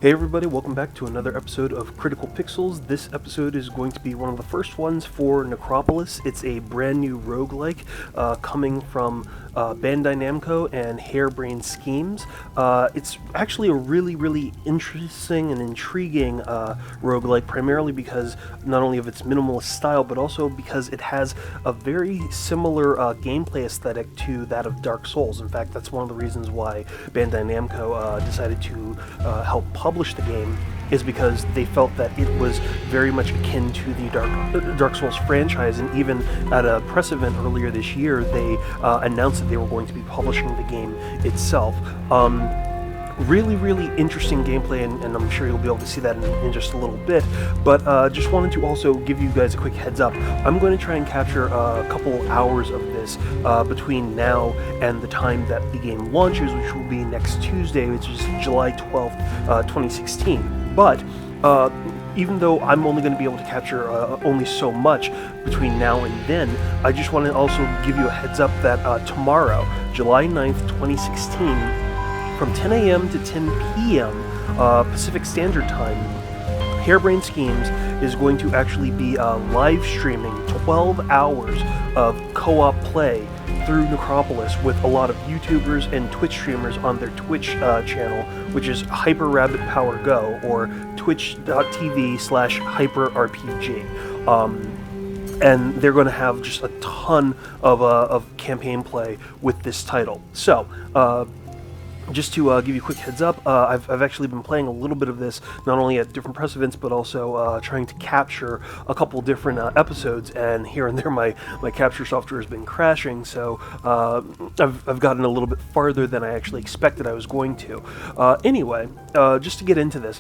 Hey everybody, welcome back to another episode of Critical Pixels. This episode is going to be one of the first ones for Necropolis. It's a brand new roguelike coming from Bandai Namco and Harebrained Schemes. It's actually a really interesting and intriguing roguelike, primarily because not only of its minimalist style, but also because it has a very similar gameplay aesthetic to that of Dark Souls. In fact, that's one of the reasons why Bandai Namco decided to help publish the game, is because they felt that it was very much akin to the Dark Souls franchise, and even at a press event earlier this year, they announced that they were going to be publishing the game itself. Really interesting gameplay, and I'm sure you'll be able to see that in just a little bit, but just wanted to also give you guys a quick heads up. I'm going to try and capture a couple hours of this between now and the time that the game launches, which will be next Tuesday, which is July 12th, 2016. But even though I'm only going to be able to capture only so much between now and then, I just want to also give you a heads up that tomorrow, July 9th, 2016, from 10 a.m. to 10 p.m. Pacific Standard Time, Harebrained Schemes is going to actually be live streaming 12 hours of co-op play through Necropolis with a lot of YouTubers and Twitch streamers on their Twitch channel, which is HyperRabbitPowerGo, or twitch.tv/HyperRPG. And they're going to have just a ton of campaign play with this title. So, just to give you a quick heads up, I've actually been playing a little bit of this, not only at different press events, but also trying to capture a couple different episodes, and here and there my capture software has been crashing, so I've gotten a little bit farther than I actually expected I was going to. Anyway, just to get into this,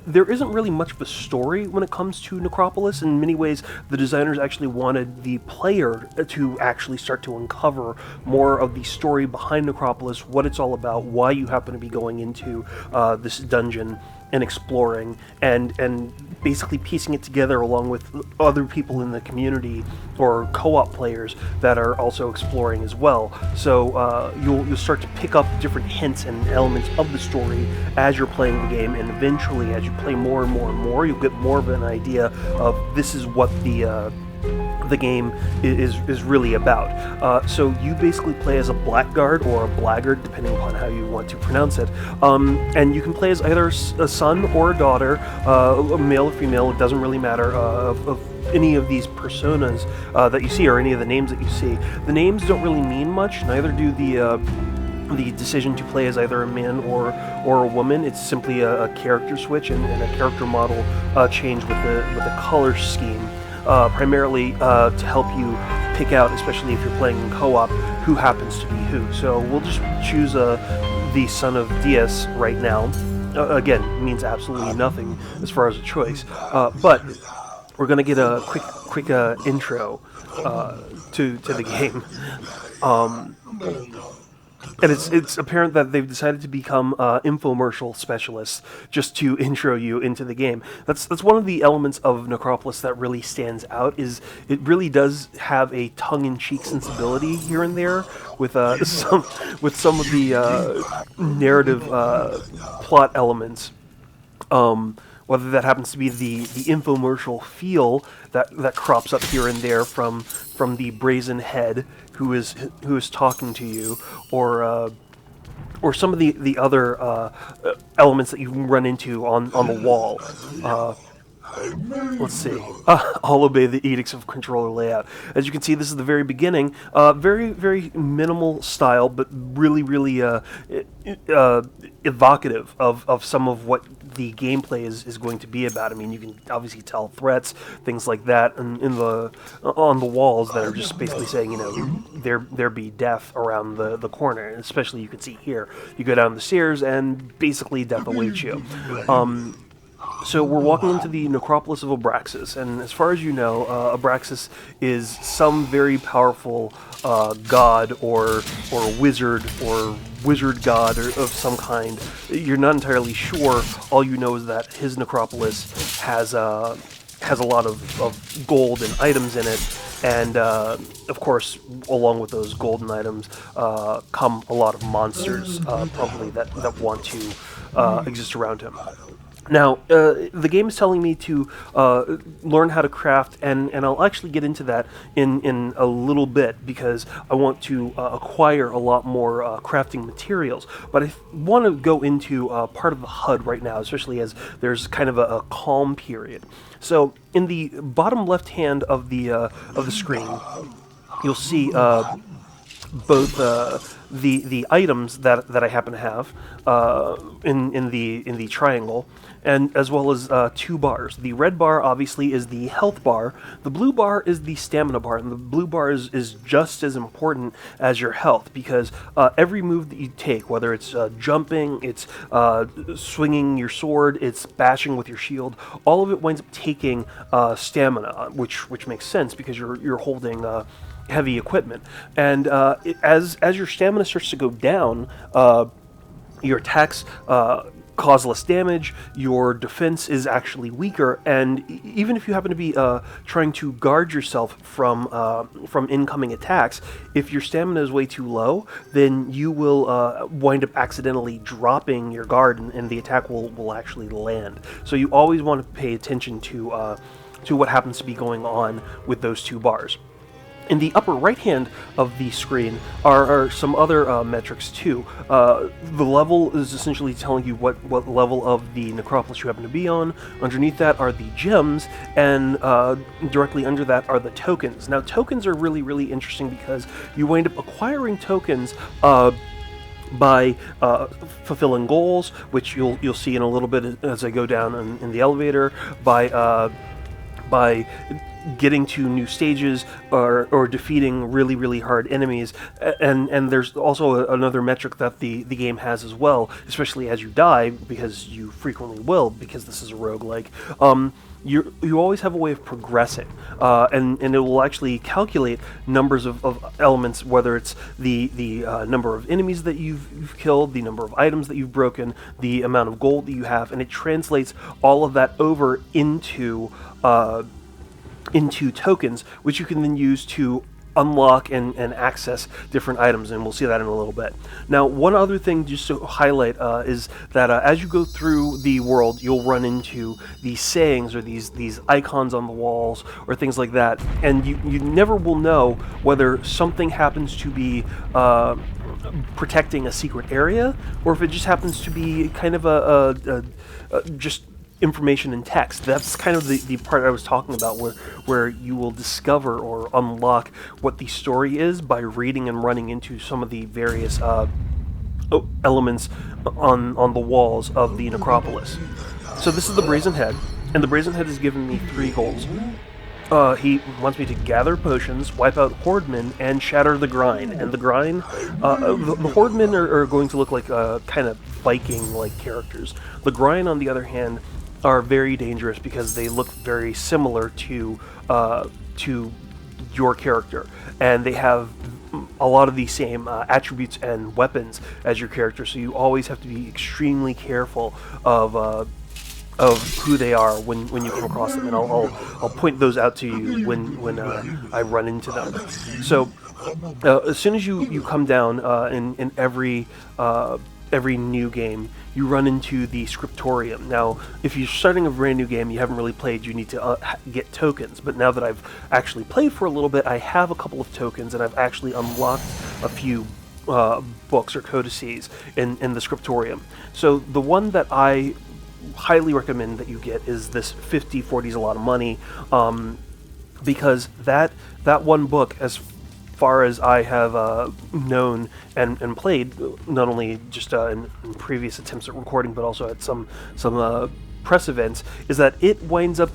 there isn't really much of a story when it comes to Necropolis. In many ways, the designers actually wanted the player to actually start to uncover more of the story behind Necropolis, what it's all about, why you happen to be going into this dungeon and exploring, and basically piecing it together along with other people in the community or co-op players that are also exploring as well. So you'll start to pick up different hints and elements of the story as you're playing the game, and eventually, as you play more and more, you'll get more of an idea of this is what the game is really about. So you basically play as a blackguard or a blackguard, depending upon how you want to pronounce it, and you can play as either a son or a daughter, a male or female, it doesn't really matter, of any of these personas that you see, or any of the names that you see. The names don't really mean much, neither do the decision to play as either a man or a woman. It's simply a character switch and a character model change with the color scheme. Primarily to help you pick out, especially if you're playing in co-op, who happens to be who. So we'll just choose the son of Diaz right now. Again, means absolutely nothing as far as a choice, but we're going to get a quick intro to the game. And it's apparent that they've decided to become infomercial specialists just to intro you into the game. That's one of the elements of Necropolis that really stands out, is it really does have a tongue-in-cheek sensibility here and there with some of the narrative plot elements. Whether that happens to be the infomercial feel that crops up here and there from the brazen head who is talking to you, or some of the other elements that you can run into on the wall. Let's see. I'll obey the edicts of controller layout. As you can see, this is the very beginning. Very minimal style, but really evocative of some of what the gameplay is going to be about. I mean, you can obviously tell threats, things like that, on the walls that are just basically saying, you know, there be death around the corner. And especially, you can see here, you go down the stairs and basically death awaits you. So we're walking into the Necropolis of Abraxas, and as far as you know, Abraxas is some very powerful god or wizard god of some kind. You're not entirely sure. All you know is that his Necropolis has a lot of gold and items in it, and of course, along with those golden items come a lot of monsters, probably that want to exist around him. Now, the game is telling me to learn how to craft, and I'll actually get into that in a little bit, because I want to acquire a lot more crafting materials. But I want to go into part of the HUD right now, especially as there's kind of a calm period. So, in the bottom left hand of the screen, you'll see both the items that I happen to have in the triangle, and as well as two bars. The red bar obviously is the health bar. The blue bar is the stamina bar, and the blue bar is just as important as your health, because every move that you take, whether it's jumping, it's swinging your sword, it's bashing with your shield, all of it winds up taking stamina, which makes sense because you're holding heavy equipment, and as your stamina starts to go down, your attacks cause less damage, your defense is actually weaker, and even if you happen to be trying to guard yourself from incoming attacks, if your stamina is way too low, then you will wind up accidentally dropping your guard, and the attack will actually land. So you always want to pay attention to what happens to be going on with those two bars. In the upper right hand of the screen are some other metrics too. The level is essentially telling you what level of the Necropolis you happen to be on. Underneath that are the gems, and directly under that are the tokens. Now, tokens are really, really interesting because you wind up acquiring tokens by fulfilling goals, which you'll see in a little bit as I go down in the elevator, by getting to new stages, or defeating really, really hard enemies. And there's also another metric that the game has as well, especially as you die, because you frequently will, because this is a roguelike. You always have a way of progressing, and it will actually calculate numbers of elements, whether it's the number of enemies that you've killed, the number of items that you've broken, the amount of gold that you have, and it translates all of that over into tokens, which you can then use to unlock and access different items, and we'll see that in a little bit. Now, one other thing just to highlight is that as you go through the world, you'll run into these sayings, or these icons on the walls, or things like that, and you never will know whether something happens to be protecting a secret area, or if it just happens to be kind of a just information in text. That's kind of the part I was talking about, where you will discover or unlock what the story is by reading and running into some of the various elements on the walls of the Necropolis. So this is the Brazen Head, and the Brazen Head has given me 3 goals. He wants me to gather potions, wipe out Hordemen, and shatter the Grind. And the Grind, the Hordemen are going to look like kind of Viking-like characters. The Grind, on the other hand, are very dangerous because they look very similar to your character, and they have a lot of the same attributes and weapons as your character. So you always have to be extremely careful of who they are when you come across them, and I'll point those out to you when I run into them. So as soon as you come down in every new game, you run into the scriptorium. Now, if you're starting a brand new game you haven't really played, you need to get tokens. But now that I've actually played for a little bit, I have a couple of tokens, and I've actually unlocked a few books or codices in the scriptorium. So the one that I highly recommend that you get is this 50/40 is a lot of money, because that one book, as far as I have known and played, not only just in previous attempts at recording, but also at some press events, is that it winds up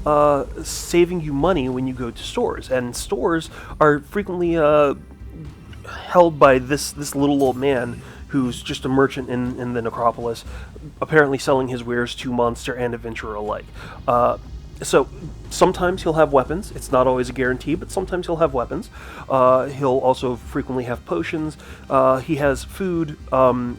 saving you money when you go to stores, and stores are frequently held by this little old man who's just a merchant in the Necropolis, apparently selling his wares to monster and adventurer alike. So sometimes he'll have weapons. It's not always a guarantee, but sometimes he'll have weapons. He'll also frequently have potions. He has food. I'm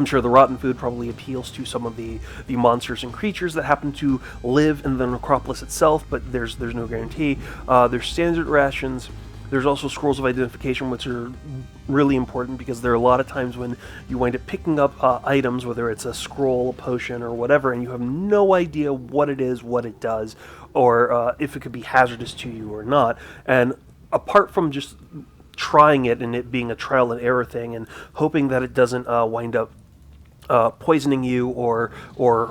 sure the rotten food probably appeals to some of the monsters and creatures that happen to live in the Necropolis itself, but there's no guarantee. There's standard rations. There's also scrolls of identification, which are really important because there are a lot of times when you wind up picking up items, whether it's a scroll, a potion, or whatever, and you have no idea what it is, what it does, or if it could be hazardous to you or not. And apart from just trying it and it being a trial and error thing and hoping that it doesn't wind up poisoning you or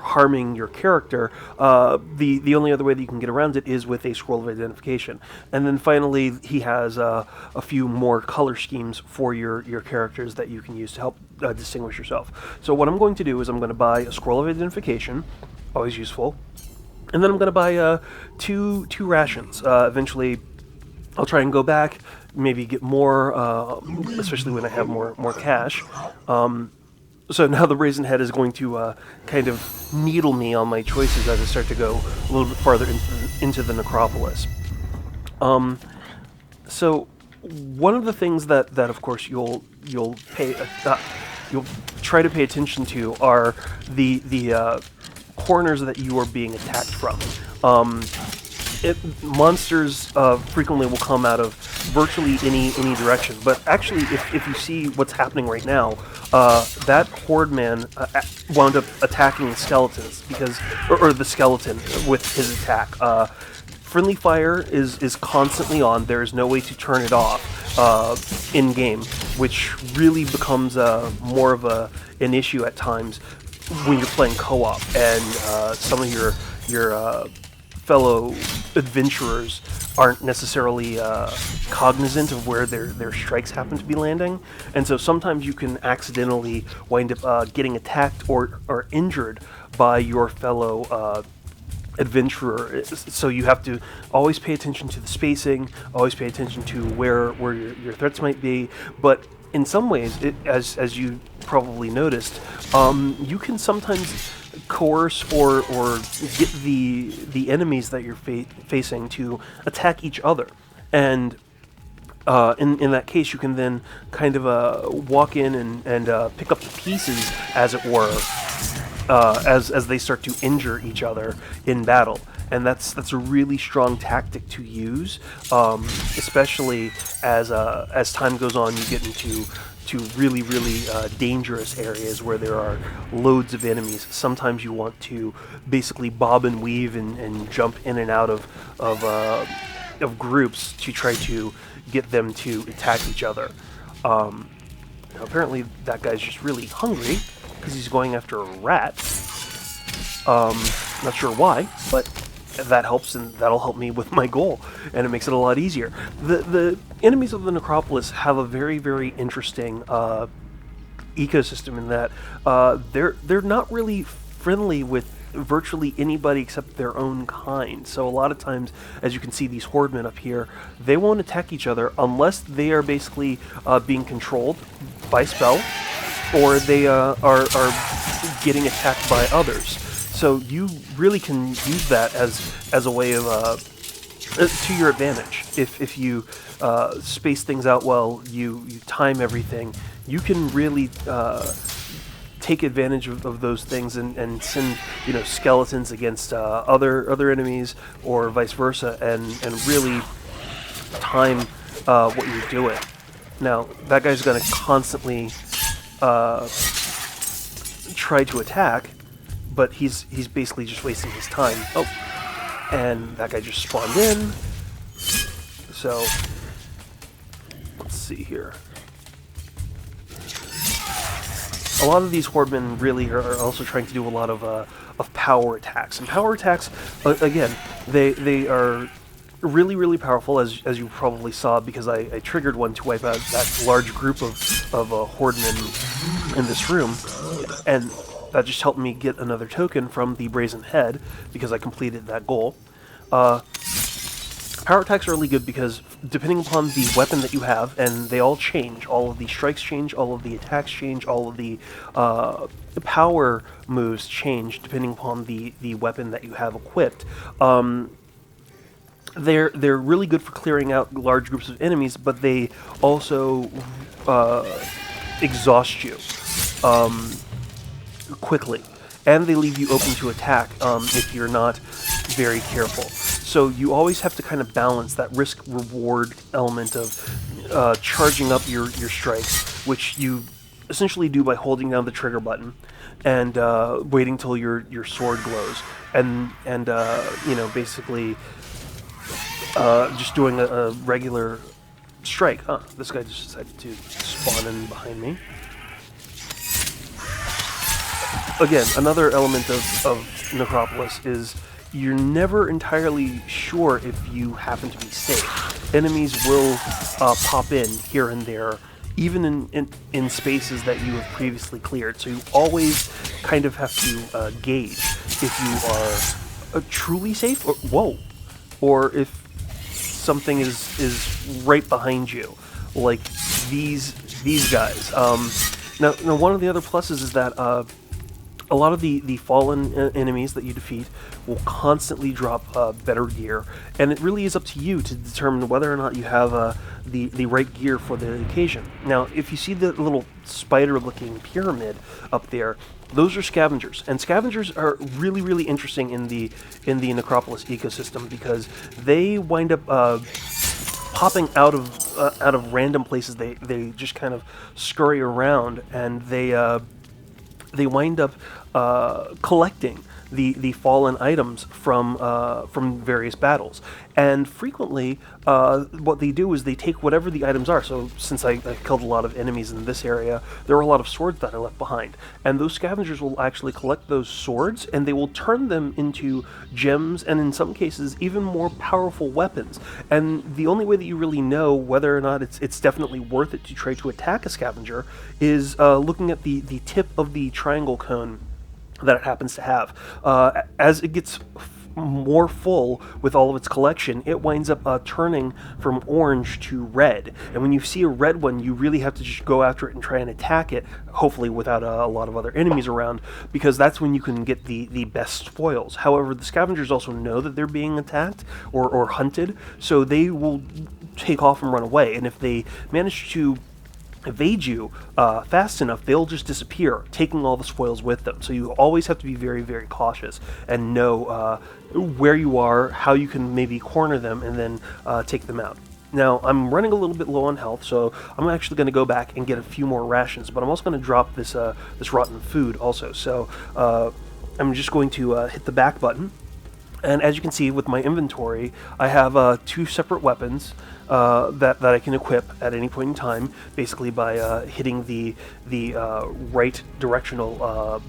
harming your character, the only other way that you can get around it is with a scroll of identification. And then finally, he has a few more color schemes for your characters that you can use to help distinguish yourself. So what I'm going to do is I'm going to buy a scroll of identification, always useful, and then I'm going to buy two rations. Eventually, I'll try and go back, maybe get more, especially when I have more cash. So now the Brazen Head is going to kind of needle me on my choices as I start to go a little bit farther into the Necropolis. So one of the things that of course you'll try to pay attention to are the corners that you are being attacked from. Monsters frequently will come out of virtually any direction, but actually, if you see what's happening right now, that horde man wound up attacking the skeletons or the skeleton with his attack. Friendly fire is constantly on. There is no way to turn it off in game, which really becomes more of an issue at times when you're playing co-op and some of your fellow adventurers aren't necessarily cognizant of where their strikes happen to be landing, and so sometimes you can accidentally wind up getting attacked or injured by your fellow adventurer. So you have to always pay attention to the spacing, always pay attention to where your threats might be, but in some ways, as you probably noticed, you can sometimes coerce or get the enemies that you're facing to attack each other, and in that case you can then kind of walk in and pick up the pieces, as it were, as they start to injure each other in battle. And that's a really strong tactic to use, especially as time goes on. You get into really dangerous areas where there are loads of enemies. Sometimes you want to basically bob and weave and jump in and out of groups to try to get them to attack each other. Now apparently that guy's just really hungry because he's going after a rat. Not sure why, but that helps, and that'll help me with my goal, and it makes it a lot easier. The enemies of the Necropolis have a very interesting ecosystem in that they're not really friendly with virtually anybody except their own kind. So a lot of times, as you can see, these hordemen up here, they won't attack each other unless they are basically being controlled by spell, or they are getting attacked by others. So you really can use that as a way of to your advantage. If you space things out well, you time everything, you can really take advantage of those things and send skeletons against other enemies, or vice versa, and really time what you're doing. Now that guy's going to constantly try to attack, but he's basically just wasting his time. Oh, and that guy just spawned in. So let's see here. A lot of these hordemen really are also trying to do a lot of power attacks. And power attacks, again, they are really powerful, as you probably saw, because I triggered one to wipe out that large group of hordemen in this room, and that just helped me get another token from the Brazen Head because I completed that goal. Power attacks are really good because depending upon the weapon that you have, and they all change, all of the strikes change, all of the attacks change, all of the power moves change depending upon the weapon that you have equipped. They're really good for clearing out large groups of enemies, but they also exhaust you quickly, and they leave you open to attack if you're not very careful. So you always have to kind of balance that risk-reward element of charging up your strikes, which you essentially do by holding down the trigger button and waiting till your sword glows, and basically just doing a regular strike. This guy just decided to spawn in behind me. Again, another element of Necropolis is you're never entirely sure if you happen to be safe. Enemies will pop in here and there, even in spaces that you have previously cleared. So you always kind of have to gauge if you are truly safe, or if something is right behind you, like these guys. Now, one of the other pluses is that a lot of the fallen enemies that you defeat will constantly drop better gear, and it really is up to you to determine whether or not you have the right gear for the occasion. Now, if you see the little spider-looking pyramid up there, those are scavengers, and scavengers are really, really interesting in the Necropolis ecosystem because they wind up popping out of random places. They just kind of scurry around, and they wind up collecting the fallen items from various battles. And frequently, what they do is they take whatever the items are. So since I killed a lot of enemies in this area, there were a lot of swords that I left behind. And those scavengers will actually collect those swords, and they will turn them into gems, and in some cases, even more powerful weapons. And the only way that you really know whether or not it's definitely worth it to try to attack a scavenger is looking at the tip of the triangle cone that it happens to have. As it gets more full with all of its collection, it winds up turning from orange to red. And when you see a red one, you really have to just go after it and try and attack it, hopefully without a lot of other enemies around, because that's when you can get the best spoils. However, the scavengers also know that they're being attacked or hunted, so they will take off and run away. And if they manage to evade you fast enough, they'll just disappear, taking all the spoils with them. So you always have to be very, very cautious and know where you are, how you can maybe corner them, and then take them out. Now, I'm running a little bit low on health, so I'm actually going to go back and get a few more rations, but I'm also going to drop this rotten food also. So I'm just going to hit the back button. And as you can see with my inventory, I have 2 separate weapons that I can equip at any point in time, basically by hitting the right directional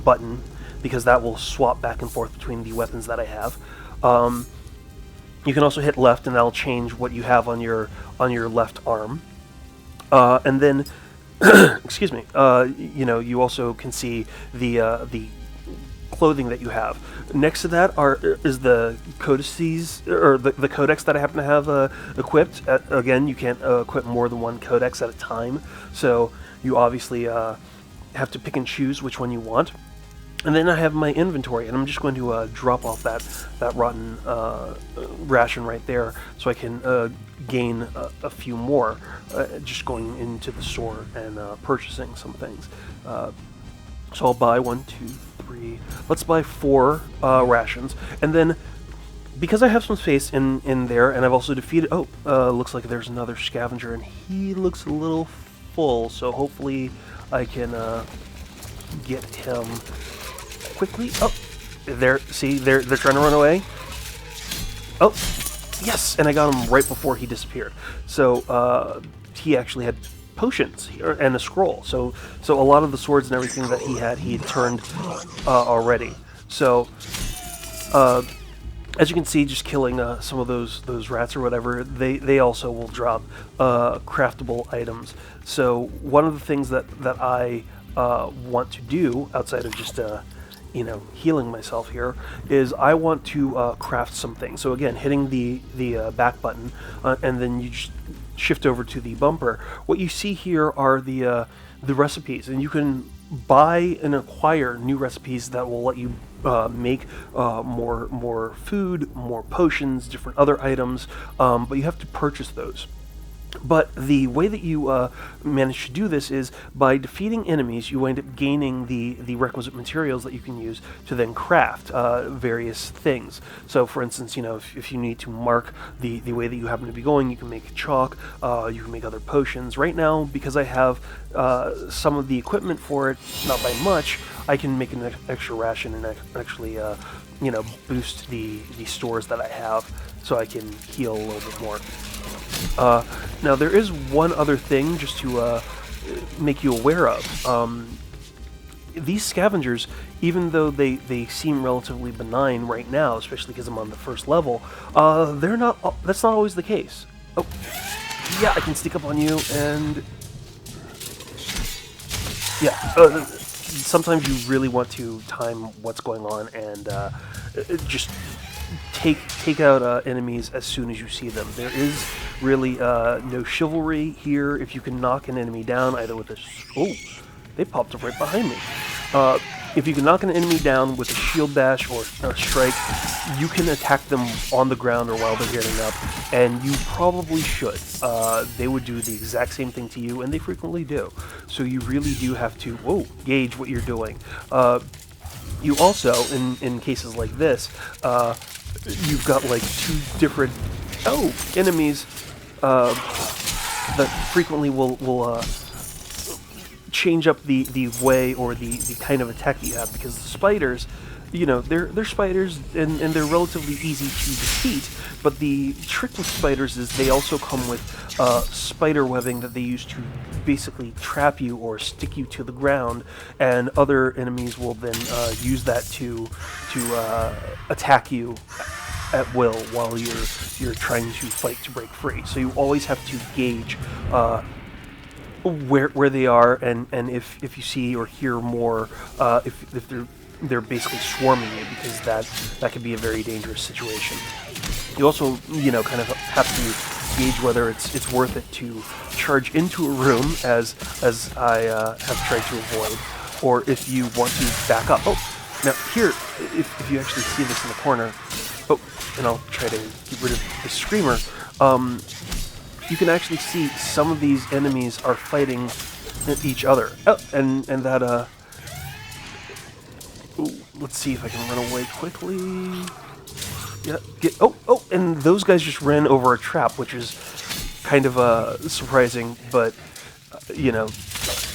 button, because that will swap back and forth between the weapons that I have. You can also hit left, and that'll change what you have on your left arm. And then, excuse me, you also can see the clothing that you have. Next to that is the codices, or the codex that I happen to have equipped. Again, you can't equip more than one codex at a time, so you obviously have to pick and choose which one you want. And then I have my inventory, and I'm just going to drop off that rotten ration right there, so I can gain a few more, just going into the store and purchasing some things. So I'll buy 1, 2, 3. Let's buy 4 rations, and then because I have some space in there, and I've also defeated. Looks like there's another scavenger, and he looks a little full. So hopefully I can get him quickly. Oh, there. See, they're trying to run away. Oh, yes, and I got him right before he disappeared. So he actually had potions and a scroll, so a lot of the swords and everything that he had turned already. So as you can see, just killing some of those rats or whatever, they also will drop craftable items. So one of the things that I want to do outside of just healing myself here is I want to craft some things. So again, hitting the back button, and then you just shift over to the bumper. What you see here are the recipes, and you can buy and acquire new recipes that will let you make more food, more potions, different other items, but you have to purchase those. But the way that you manage to do this is by defeating enemies, you wind up gaining the requisite materials that you can use to then craft various things. So, for instance, if you need to mark the way that you happen to be going, you can make chalk, you can make other potions. Right now, because I have some of the equipment for it, not by much, I can make an extra ration and actually boost the stores that I have so I can heal a little bit more. Now there is one other thing just to make you aware of. These scavengers, even though they seem relatively benign right now, especially because I'm on the first level, they're not. That's not always the case. Oh, yeah, I can sneak up on you, and yeah. Sometimes you really want to time what's going on and just take out enemies as soon as you see them. There is really no chivalry here. If you can knock an enemy down, either with a... Oh, they popped up right behind me. If you can knock an enemy down with a shield bash or a strike, you can attack them on the ground or while they're getting up, and you probably should. They would do the exact same thing to you, and they frequently do. So you really do have to, gauge what you're doing. You also, in cases like this, you've got like two different enemies that frequently will change up the way or the kind of attack that you have, because the spiders, they're spiders and they're relatively easy to defeat, but the trick with spiders is they also come with spider webbing that they use to basically trap you or stick you to the ground, and other enemies will then use that to attack you at will while you're trying to fight to break free. So you always have to gauge where they are, and if you see or hear more, if they're basically swarming you, because that could be a very dangerous situation. You also kind of have to gauge whether it's worth it to charge into a room, as I have tried to avoid, or if you want to back up. Oh, now here, if you actually see this in the corner, and I'll try to get rid of the screamer. You can actually see some of these enemies are fighting each other. Oh, and that let's see if I can run away quickly. Yeah, and those guys just ran over a trap, which is kind of surprising, but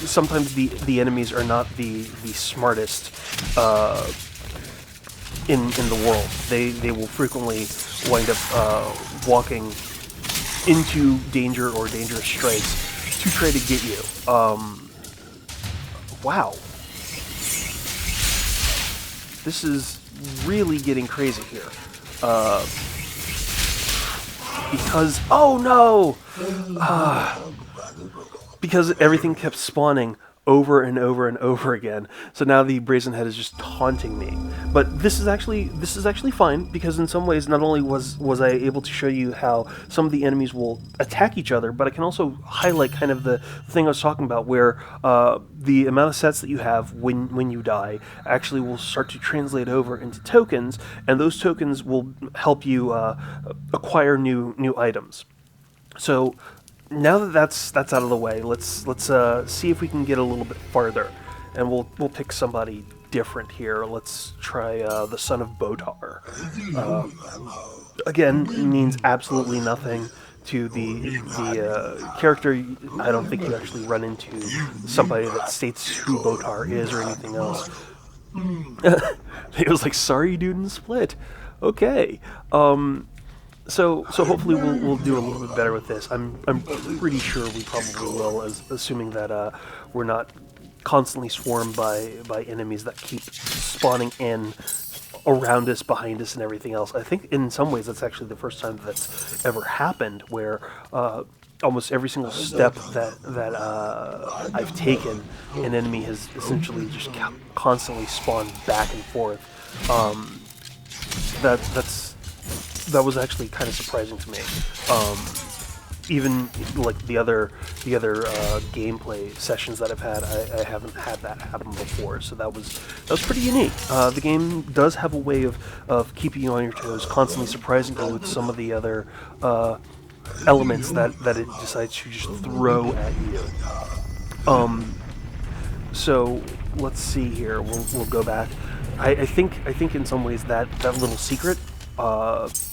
sometimes the enemies are not the smartest in the world. They will frequently wind up walking into danger or dangerous strikes to try to get you. Wow. This is really getting crazy here. Because, oh no! Because everything kept spawning over and over and over again. So now the Brazen Head is just taunting me. But this is actually fine, because in some ways not only was I able to show you how some of the enemies will attack each other, but I can also highlight kind of the thing I was talking about, where the amount of sets that you have when you die actually will start to translate over into tokens, and those tokens will help you acquire new items. So now that that's out of the way, let's see if we can get a little bit farther, and we'll pick somebody different here. Let's try the Son of Botar. Again, means absolutely nothing to the character. I don't think you actually run into somebody that states who Botar is or anything else. It was like, sorry, dude, and split. Okay. So hopefully we'll do a little bit better with this. I'm pretty sure we probably will, assuming that we're not constantly swarmed by enemies that keep spawning in around us, behind us, and everything else. I think in some ways that's actually the first time that's ever happened, where almost every single step that I've taken, an enemy has essentially just constantly spawned back and forth. That was actually kind of surprising to me. Even like the other gameplay sessions that I've had, I haven't had that happen before, so that was pretty unique. The game does have a way of keeping you on your toes, constantly surprising you with some of the other elements that it decides to just throw at you. So let's see here. We'll go back. I think in some ways that little secret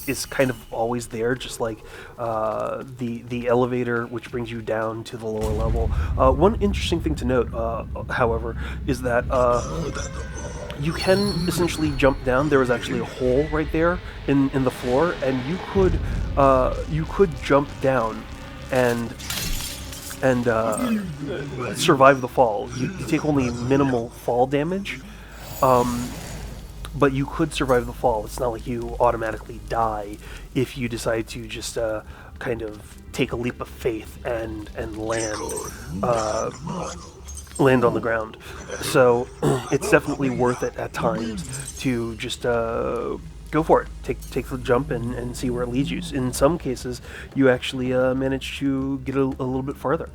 is kind of always there, just like the elevator, which brings you down to the lower level. One interesting thing to note, however, is that you can essentially jump down. There was actually a hole right there in the floor, and you could jump down and survive the fall. You take only minimal fall damage, but you could survive the fall. It's not like you automatically die if you decide to just kind of take a leap of faith and land on the ground. So it's definitely worth it at times to just go for it. Take the jump and see where it leads you. In some cases, you actually manage to get a little bit farther.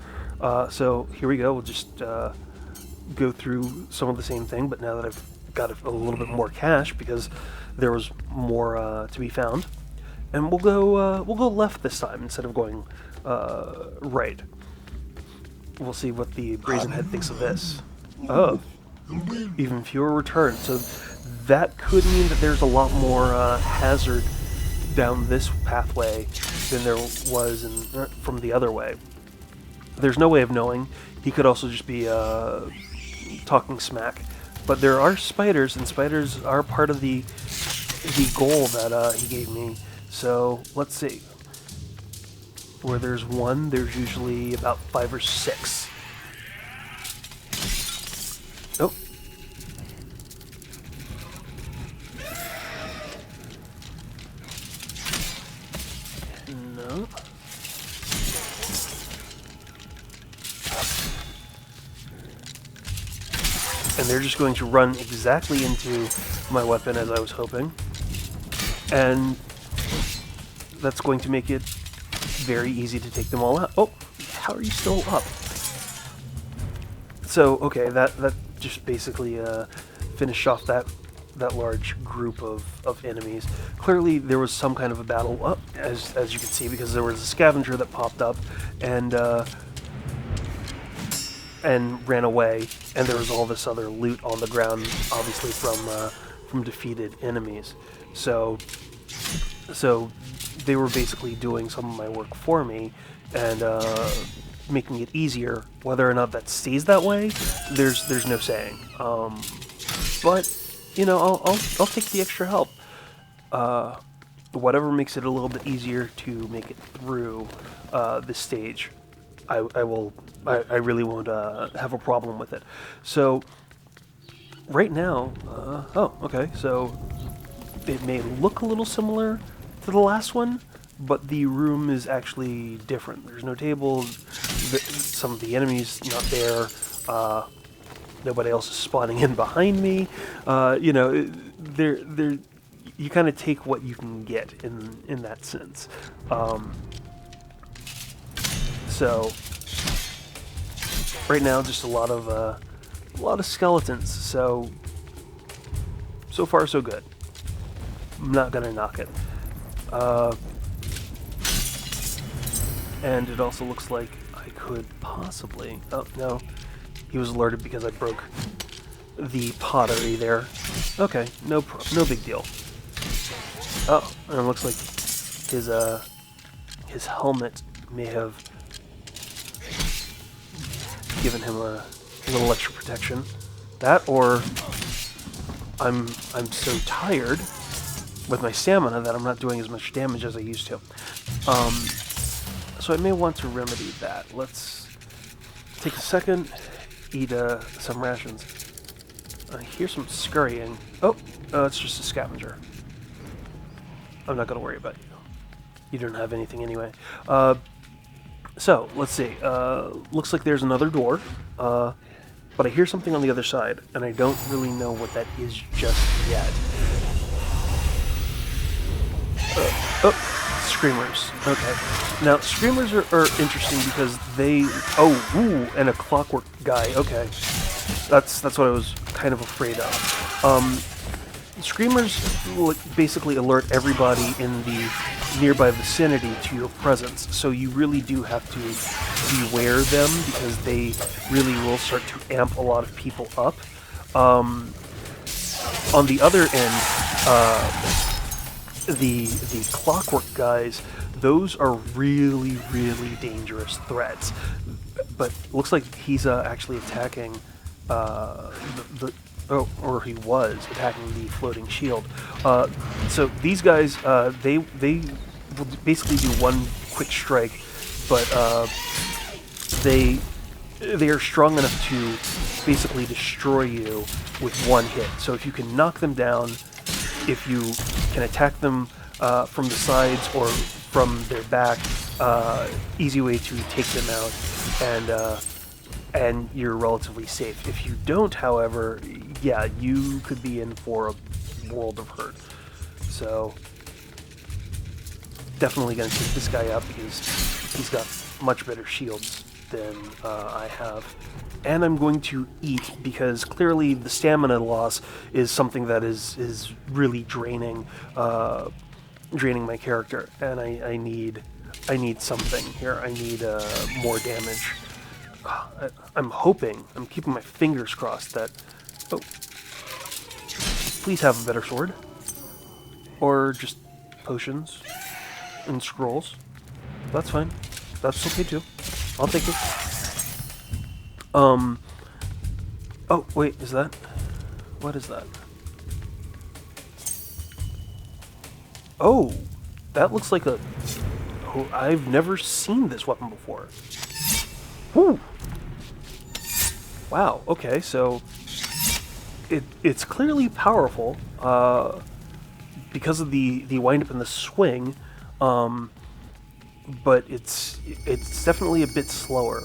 So here we go. We'll just go through some of the same thing, but now that I've got a little bit more cash because there was more to be found, and we'll go left this time instead of going right. We'll see what the Brazen Head thinks of this. Oh, even fewer returns. So that could mean that there's a lot more hazard down this pathway than there was from the other way. There's no way of knowing. He could also just be talking smack. But there are spiders, and spiders are part of the goal that he gave me. So let's see. Where there's one, there's usually about 5 or 6. Oh. No. And they're just going to run exactly into my weapon as I was hoping. And that's going to make it very easy to take them all out. Oh, how are you still up? So, okay, that just basically finished off that large group of enemies. Clearly, there was some kind of a battle, as you can see, because there was a scavenger that popped up and ran away, and there was all this other loot on the ground, obviously from defeated enemies. So they were basically doing some of my work for me and making it easier. Whether or not that stays that way, there's no saying. But you know, I'll take the extra help. Whatever makes it a little bit easier to make it through this stage, I really won't have a problem with it. So right now, oh, okay, so it may look a little similar to the last one, but the room is actually different. There's no tables, some of the enemies not there, nobody else is spawning in behind me. You know, you kind of take what you can get in that sense. So right now, just a lot of skeletons. So far so good. I'm not gonna knock it. And it also looks like I could possibly... Oh, no. He was alerted because I broke the pottery there. Okay, no big deal. Oh, and it looks like his helmet may have given him a little extra protection. That, or I'm so tired with my stamina that I'm not doing as much damage as I used to. So I may want to remedy that. Let's take a second, eat some rations. I hear some scurrying. Oh, it's just a scavenger. I'm not going to worry about you. You don't have anything anyway. So, let's see. Looks like there's another door. But I hear something on the other side, and I don't really know what that is just yet. Oh, screamers. Okay. Now, screamers are interesting because they... Oh, ooh, and a clockwork guy. Okay. That's what I was kind of afraid of. screamers basically alert everybody in the nearby vicinity to your presence, so you really do have to beware them because they really will start to amp a lot of people up. On the other end, the clockwork guys, those are really, really dangerous threats. But looks like he's actually attacking or he was attacking the floating shield. So these guys, they will basically do one quick strike, but they are strong enough to basically destroy you with one hit. So if you can knock them down, if you can attack them from the sides or from their back, easy way to take them out, and you're relatively safe. If you don't, however, yeah, you could be in for a world of hurt. So definitely going to take this guy out because he's got much better shields than I have. And I'm going to eat because clearly the stamina loss is something that is really draining my character, and I need something here. I need more damage. I'm hoping, I'm keeping my fingers crossed that... Oh. Please have a better sword. Or just potions and scrolls. That's fine. That's okay too. I'll take it. Oh, wait, is that... What is that? Oh, that looks like a... Oh, I've never seen this weapon before. Whew. Wow, okay, so it's clearly powerful because of the wind-up and the swing, but it's definitely a bit slower.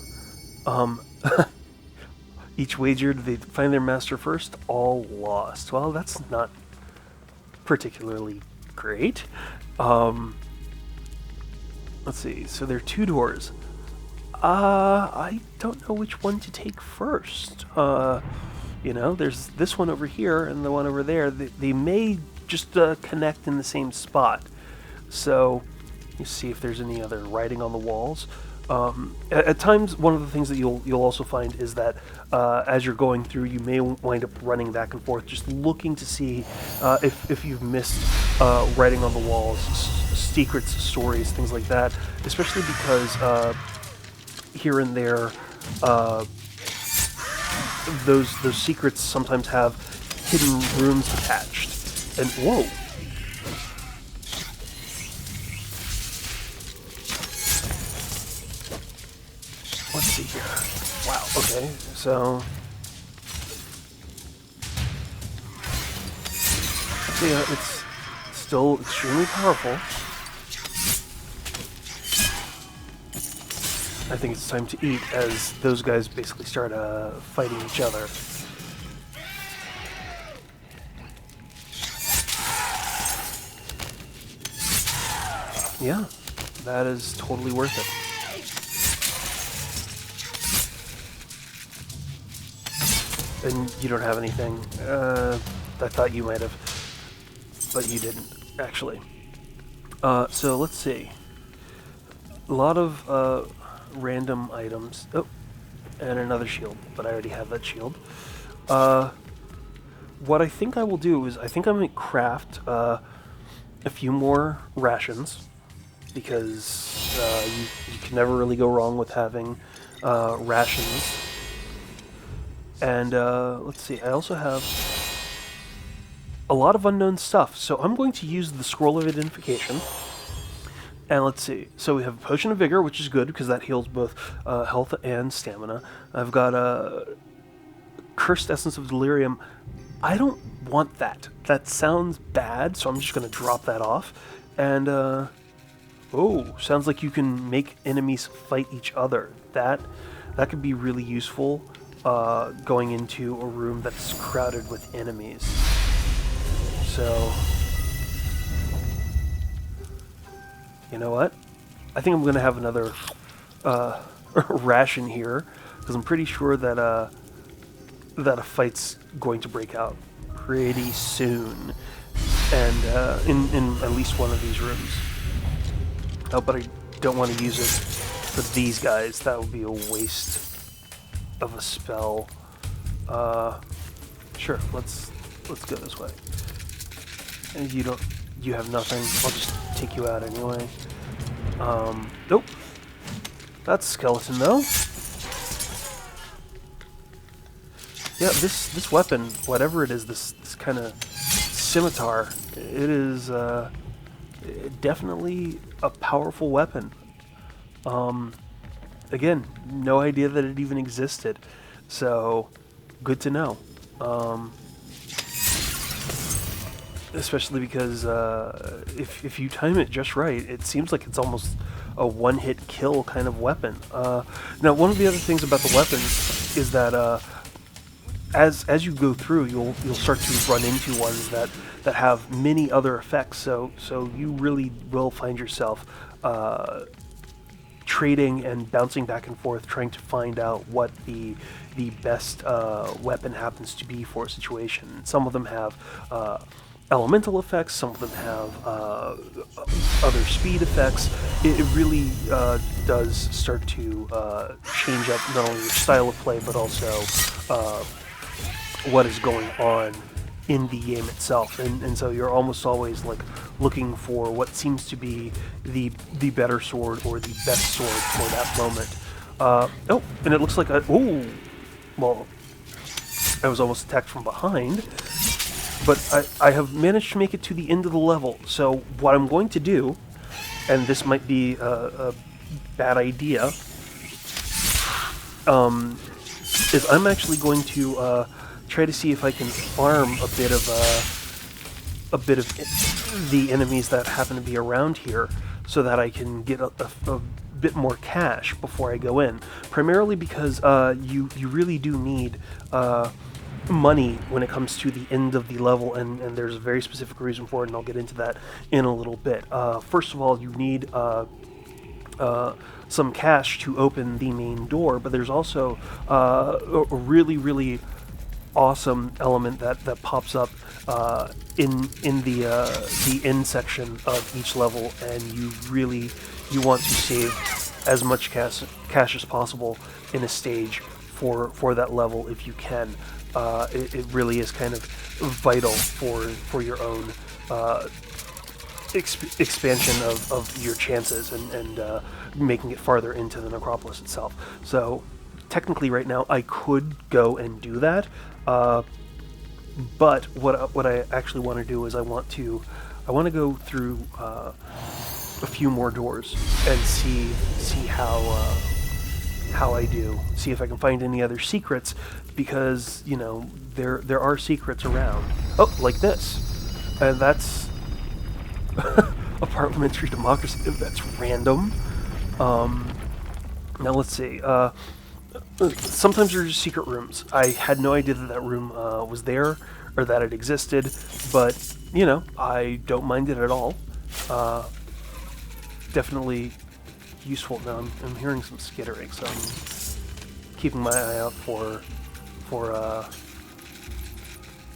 Each wager, they find their master first, all lost. Well, that's not particularly great. Let's see, so there are 2 doors. I don't know which one to take first. You know, there's this one over here and the one over there. They may just connect in the same spot. So, you see if there's any other writing on the walls. At times, one of the things that you'll also find is that as you're going through, you may wind up running back and forth, just looking to see if you've missed writing on the walls, secrets, stories, things like that. Especially because here and there, those secrets sometimes have hidden rooms attached. And whoa. Let's see here. Wow, okay, so yeah, it's still extremely powerful. I think it's time to eat as those guys basically start fighting each other. Yeah, that is totally worth it. And you don't have anything. I thought you might have, but you didn't, actually. So let's see. A lot of random items. Oh, and another shield, but I already have that shield. What I think I will do is I think I'm going to craft a few more rations, because you can never really go wrong with having rations. And let's see, I also have a lot of unknown stuff, so I'm going to use the Scroll of Identification. And let's see, so we have a Potion of Vigor, which is good because that heals both health and stamina. I've got a Cursed Essence of Delirium. I don't want that. That sounds bad, so I'm just going to drop that off. And, oh, sounds like you can make enemies fight each other. That could be really useful going into a room that's crowded with enemies. So, you know what? I think I'm going to have another ration here, because I'm pretty sure that that a fight's going to break out pretty soon, and in at least one of these rooms. Oh, but I don't want to use it for these guys. That would be a waste of a spell. Sure, let's go this way. And you have nothing. I'll just take you out anyway. Nope. That's a skeleton though. Yeah, this weapon, whatever it is, this kind of scimitar, it is definitely a powerful weapon. Again, no idea that it even existed, so good to know. Especially because if you time it just right, it seems like it's almost a one-hit kill kind of weapon. Now, one of the other things about the weapons is that as you go through, you'll start to run into ones that have many other effects. So you really will find yourself trading and bouncing back and forth, trying to find out what the best weapon happens to be for a situation. Some of them have elemental effects, some of them have other speed effects. It really does start to change up not only your style of play, but also what is going on in the game itself, and so you're almost always like looking for what seems to be the better sword or the best sword for that moment. Oh, and it looks like well, I was almost attacked from behind, but I have managed to make it to the end of the level. So what I'm going to do, and this might be a bad idea, is I'm actually going to try to see if I can farm a bit of the enemies that happen to be around here, so that I can get a bit more cash before I go in. Primarily because you really do need money when it comes to the end of the level, and there's a very specific reason for it, and I'll get into that in a little bit. First of all, you need some cash to open the main door, but there's also a really awesome element that pops up in the end section of each level, and you want to save as much cash as possible in a stage for that level if you can. It really is kind of vital for your own expansion of your chances and making it farther into the Necropolis itself. So technically right now I could go and do that, but what I actually want to do is I want to go through a few more doors and see how I do. See if I can find any other secrets, because there are secrets around. Oh, like this, and that's a parliamentary democracy. That's random. Now let's see. Sometimes there's just secret rooms. I had no idea that room was there, or that it existed, but I don't mind it at all. Definitely useful. Now I'm hearing some skittering, so I'm keeping my eye out for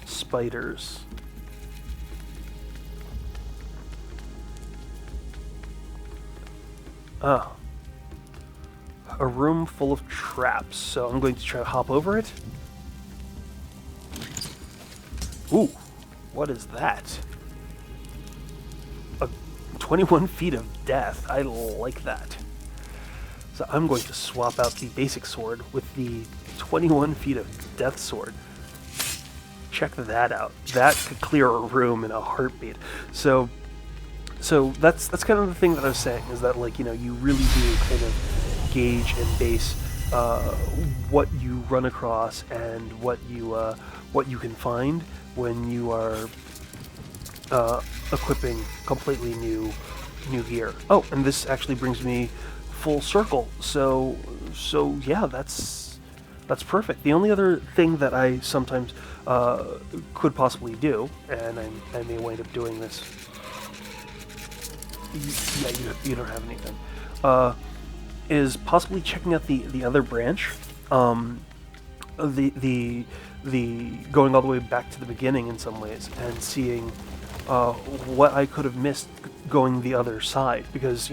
spiders. Ah. A room full of traps, so I'm going to try to hop over it. Ooh, what is that? 21 feet of death. I like that. So I'm going to swap out the basic sword with the 21 feet of death sword. Check that out. That could clear a room in a heartbeat. So that's kind of the thing that I was saying, is that you really do kind of gauge and base what you run across and what you can find when you are equipping completely new gear. Oh, and this actually brings me full circle. So yeah, that's perfect. The only other thing that I sometimes could possibly do, and I may wind up doing this. Yeah, you don't have anything. Is possibly checking out the other branch. The going all the way back to the beginning in some ways and seeing what I could have missed going the other side, because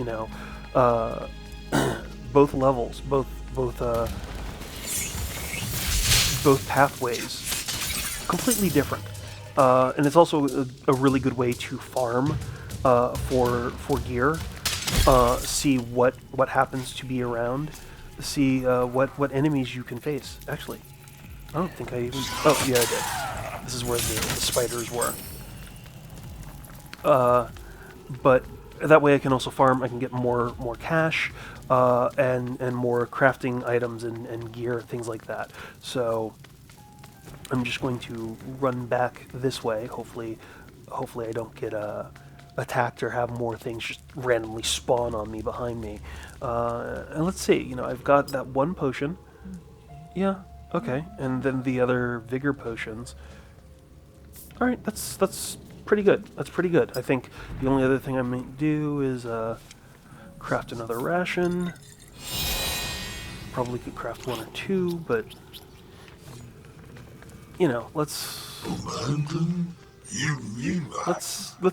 both levels, both pathways, completely different, and it's also a really good way to farm for gear, see what happens to be around, see what enemies you can face. Actually, I don't think I even... Oh, yeah, I did. This is where the spiders were. But that way I can also farm, I can get more cash, and more crafting items and gear, things like that. So I'm just going to run back this way. Hopefully I don't get attacked or have more things just randomly spawn on me behind me. And let's see, I've got that one potion. Yeah, okay. And then the other vigor potions. Alright, that's pretty good. That's pretty good. I think the only other thing I might do is craft another ration. Probably could craft one or two, but let's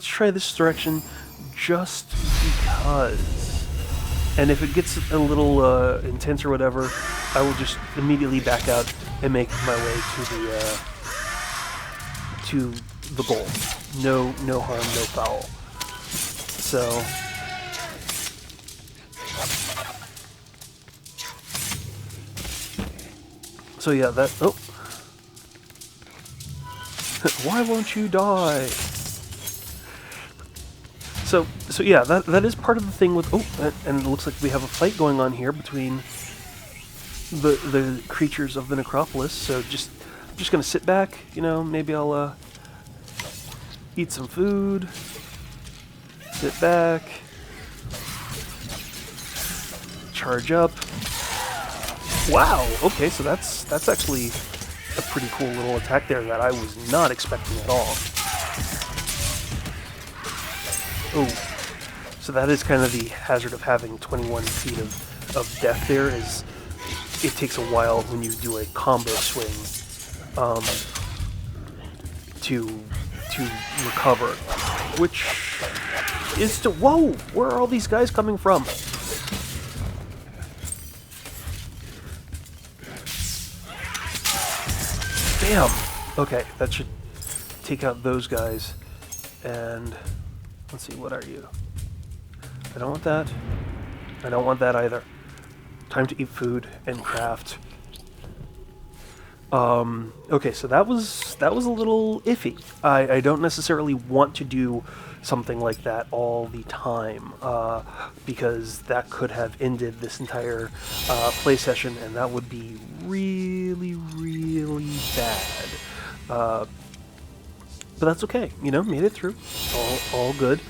try this direction just because. And if it gets a little intense or whatever, I will just immediately back out and make my way to the goal. No harm, no foul. So yeah, that... Oh! Why won't you die? So yeah, that is part of the thing with... Oh, and it looks like we have a fight going on here between the creatures of the Necropolis, so I'm just gonna sit back, maybe I'll eat some food, sit back, charge up. Wow, okay, so that's actually a pretty cool little attack there that I was not expecting at all. Oh, so that is kind of the hazard of having 21 feet of death there, is it takes a while when you do a combo swing to recover, which is to... Whoa! Where are all these guys coming from? Damn! Okay, that should take out those guys. And let's see, what are you? I don't want that. I don't want that either. Time to eat food and craft. Okay, so that was a little iffy. I don't necessarily want to do something like that all the time, because that could have ended this entire play session, and that would be really, really bad. But that's okay, made it through. All good.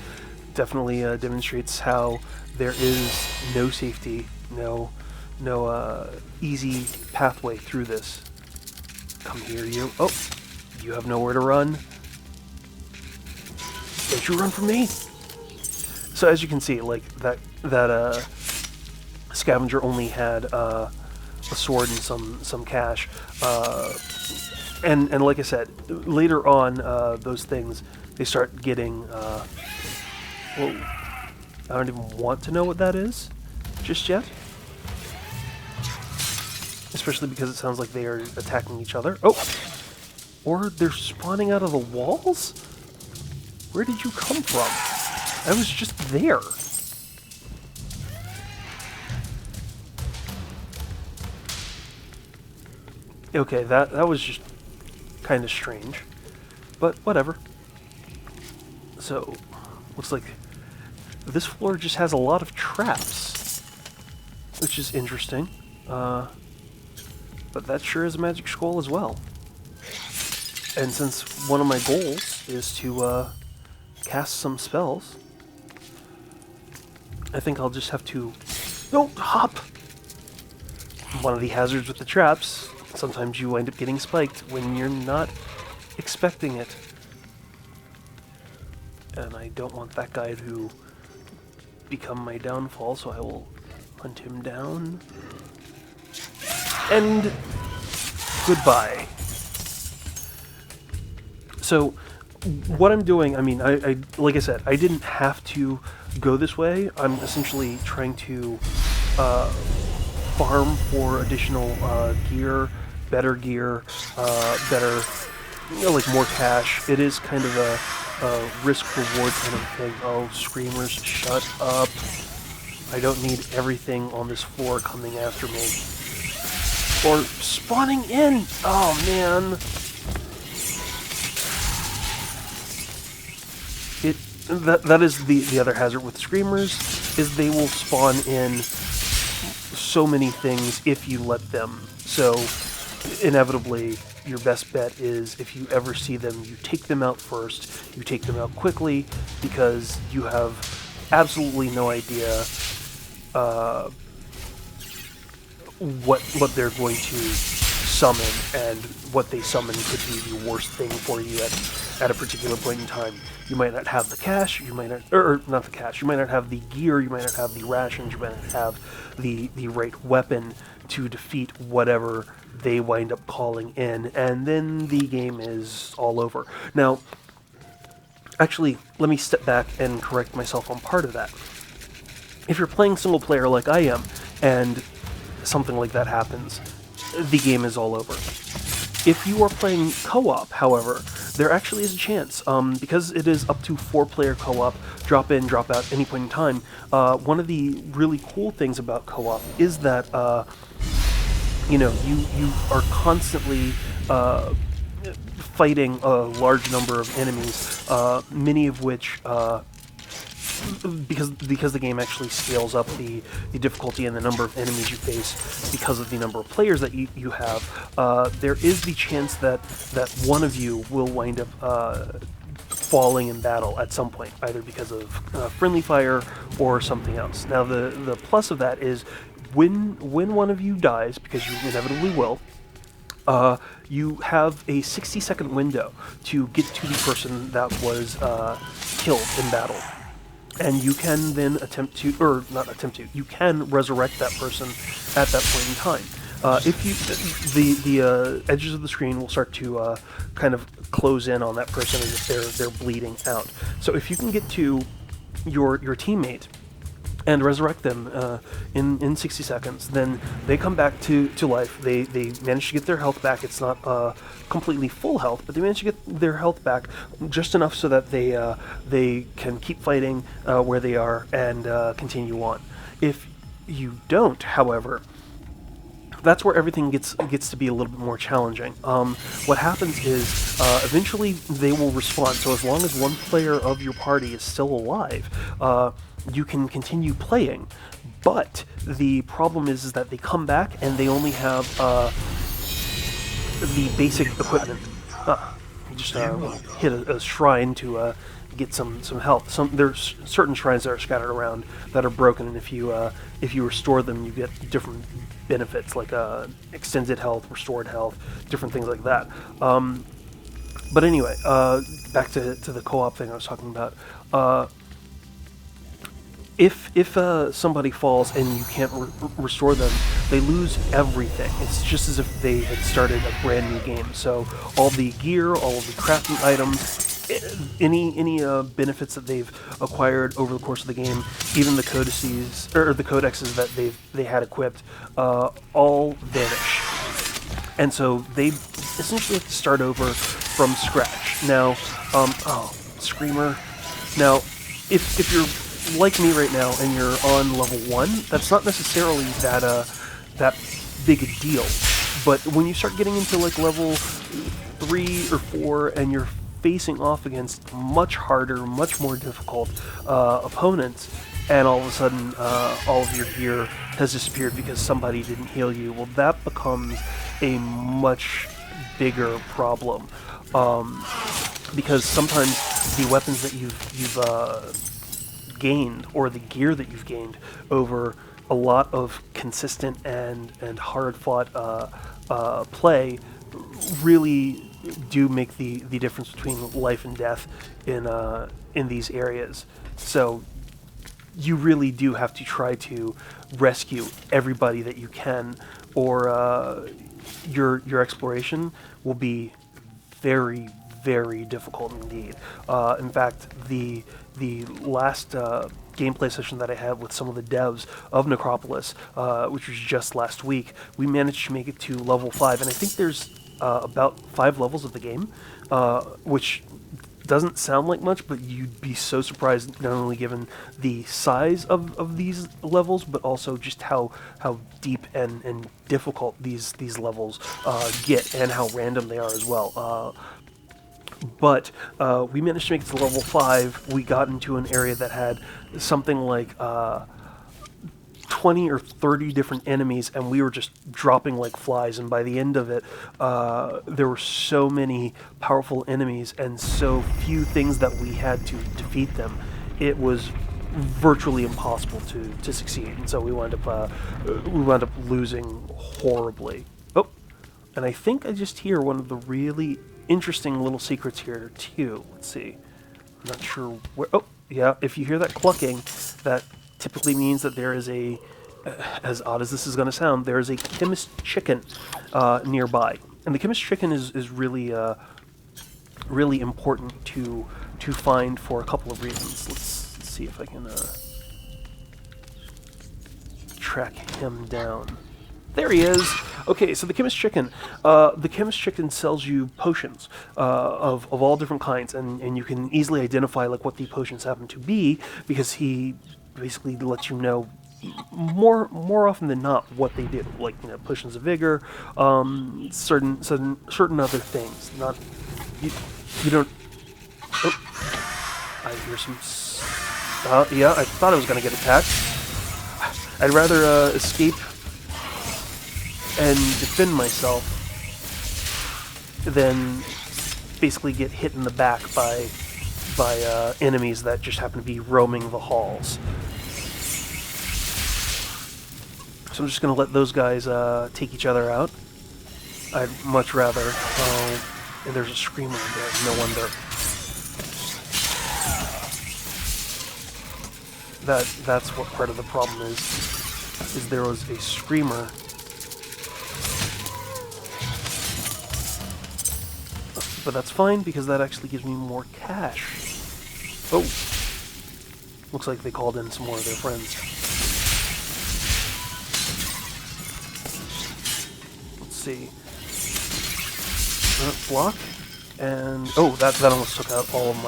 Definitely demonstrates how there is no safety, no easy pathway through this. Come here, you. Oh, you have nowhere to run. Don't you run from me? So as you can see, like that scavenger only had a sword and some cash, and like I said, later on those things, they start getting. Whoa! I don't even want to know what that is just yet. Especially because it sounds like they are attacking each other. Oh! Or they're spawning out of the walls? Where did you come from? I was just there. Okay, that was just kind of strange. But whatever. So, looks like this floor just has a lot of traps, which is interesting. But that sure is a magic scroll as well. And since one of my goals is to cast some spells, I think I'll just have to... No, hop! One of the hazards with the traps, sometimes you wind up getting spiked when you're not expecting it. And I don't want that guy to become my downfall, so I will hunt him down. And goodbye. So what I'm doing, I mean, I like I said, I didn't have to go this way. I'm essentially trying to farm for additional gear, better, better, like more cash. It is kind of a risk-reward kind of thing. Oh, screamers, shut up. I don't need everything on this floor coming after me. Or spawning in! Oh, man. That is the other hazard with screamers, is they will spawn in so many things if you let them. So, inevitably, your best bet is if you ever see them, you take them out first, you take them out quickly, because you have absolutely no idea what they're going to summon, and what they summon could be the worst thing for you at a particular point in time. You might not have the cash, you might not, or not the cash, you might not have the gear, you might not have the rations, you might not have the right weapon to defeat whatever they wind up calling in, and then the game is all over. Now, actually, let me step back and correct myself on part of that. If you're playing single player like I am, and something like that happens, the game is all over. If you are playing co-op, however, there actually is a chance, because it is up to 4-player co-op, drop in, drop out, any point in time. One of the really cool things about co-op is that, you are constantly fighting a large number of enemies, many of which, because the game actually scales up the difficulty and the number of enemies you face because of the number of players that you have, there is the chance that one of you will wind up falling in battle at some point, either because of friendly fire or something else. Now, the plus of that is when one of you dies, because you inevitably will, you have a 60-second window to get to the person that was killed in battle. And you can then you can resurrect that person at that point in time. If you, the edges of the screen will start to kind of close in on that person as if they're bleeding out. So if you can get to your teammate and resurrect them in 60 seconds, then they come back to life. They manage to get their health back. It's not completely full health, but they manage to get their health back just enough so that they can keep fighting where they are and continue on. If you don't, however, that's where everything gets to be a little bit more challenging. What happens is eventually they will respawn. So as long as one player of your party is still alive, you can continue playing. But the problem is that they come back and they only have the basic equipment. You just hit a shrine to get some health. There's certain shrines that are scattered around that are broken, and if you restore them, you get different benefits, like extended health, restored health, different things like that. But anyway, back to the co-op thing I was talking about. If somebody falls and you can't restore them, they lose everything. It's just as if they had started a brand new game. So all the gear, all of the crafting items, any benefits that they've acquired over the course of the game, even the codices or the codexes that they had equipped, all vanish. And so they essentially have to start over from scratch. Now, Screamer. Now, if you're like me right now and you're on level 1, that's not necessarily that big a deal. But when you start getting into like level 3 or 4 and you're facing off against much harder, much more difficult opponents, and all of a sudden all of your gear has disappeared because somebody didn't heal you, well, that becomes a much bigger problem. Because sometimes the weapons that you've gained, or the gear that you've gained over a lot of consistent and hard-fought play, really do make the difference between life and death in these areas. So you really do have to try to rescue everybody that you can, or your exploration will be very, very difficult indeed. In fact, the last gameplay session that I had with some of the devs of Necropolis, which was just last week, we managed to make it to level 5, and I think there's about 5 levels of the game, which doesn't sound like much, but you'd be so surprised, not only given the size of these levels, but also just how deep and difficult these levels get, and how random they are as well. But we managed to make it to level 5. We got into an area that had something like 20 or 30 different enemies, and we were just dropping like flies. And by the end of it, there were so many powerful enemies and so few things that we had to defeat them. It was virtually impossible to succeed, and so we wound up losing horribly. Oh, and I think I just hear one of the really interesting little secrets here too. Let's see. I'm not sure where. Oh, yeah. If you hear that clucking, that typically means that there is a, as odd as this is going to sound, there is a chemist chicken nearby, and the chemist chicken is really really important to find for a couple of reasons. Let's see if I can track him down. There he is! Okay, so the chemist chicken. The chemist chicken sells you potions of all different kinds, and you can easily identify like what the potions happen to be, because he basically lets you know more often than not what they do. Like, you know, potions of vigor, certain other things. Not you don't. Oh, I hear some. Yeah, I thought I was gonna get attacked. I'd rather escape and defend myself than basically get hit in the back by enemies that just happen to be roaming the halls. So I'm just going to let those guys take each other out. I'd much rather... Oh, and there's a screamer there, no wonder. That's what part of the problem is there was a screamer. But that's fine, because that actually gives me more cash. Oh. Looks like they called in some more of their friends. Let's see. Block. And... oh, that almost took out all of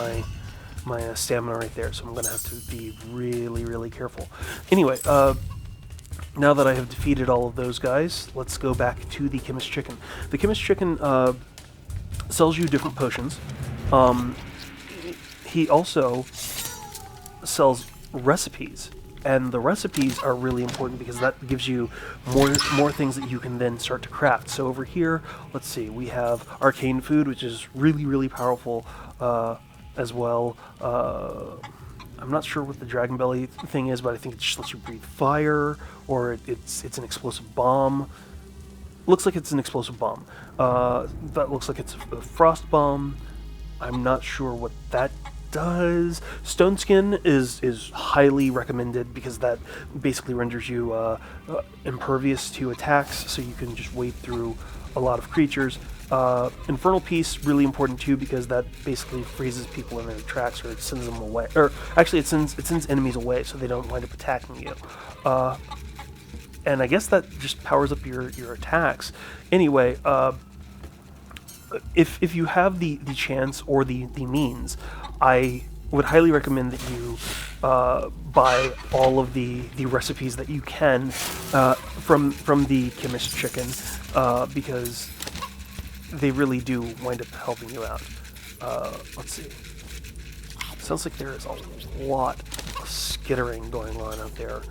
my stamina right there, so I'm going to have to be really, really careful. Anyway, now that I have defeated all of those guys, let's go back to the chemist chicken. The chemist chicken... sells you different potions. He also sells recipes, and the recipes are really important because that gives you more things that you can then start to craft. So over here, let's see, we have arcane food, which is really, really powerful as well. I'm not sure what the dragon belly thing is, but I think it just lets you breathe fire, or it's an explosive bomb. Looks like it's an explosive bomb. That looks like it's a frost bomb. I'm not sure what that does. Stone skin is highly recommended because that basically renders you impervious to attacks, so you can just wade through a lot of creatures. Infernal Peace, really important too, because that basically freezes people in their tracks, or it sends them away. Or actually, it sends enemies away, so they don't wind up attacking you. And I guess that just powers up your attacks. Anyway, if you have the chance or the means, I would highly recommend that you buy all of the recipes that you can from the chemist chicken, because they really do wind up helping you out. Let's see. Sounds like there is a lot of skittering going on out there,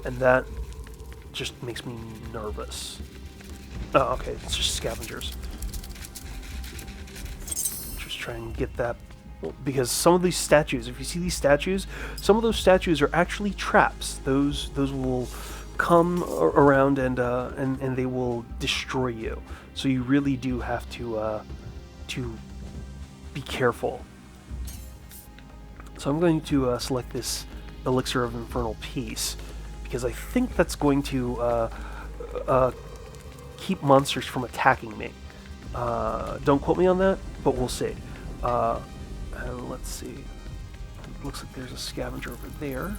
and that just makes me nervous. Oh, okay, it's just scavengers. Just try and get that, because some of these statues, if you see these statues, some of those statues are actually traps. Those will come around and they will destroy you. So you really do have to be careful. So I'm going to select this Elixir of Infernal Peace, because I think that's going to keep monsters from attacking me. Don't quote me on that, but we'll see. And let's see. It looks like there's a scavenger over there.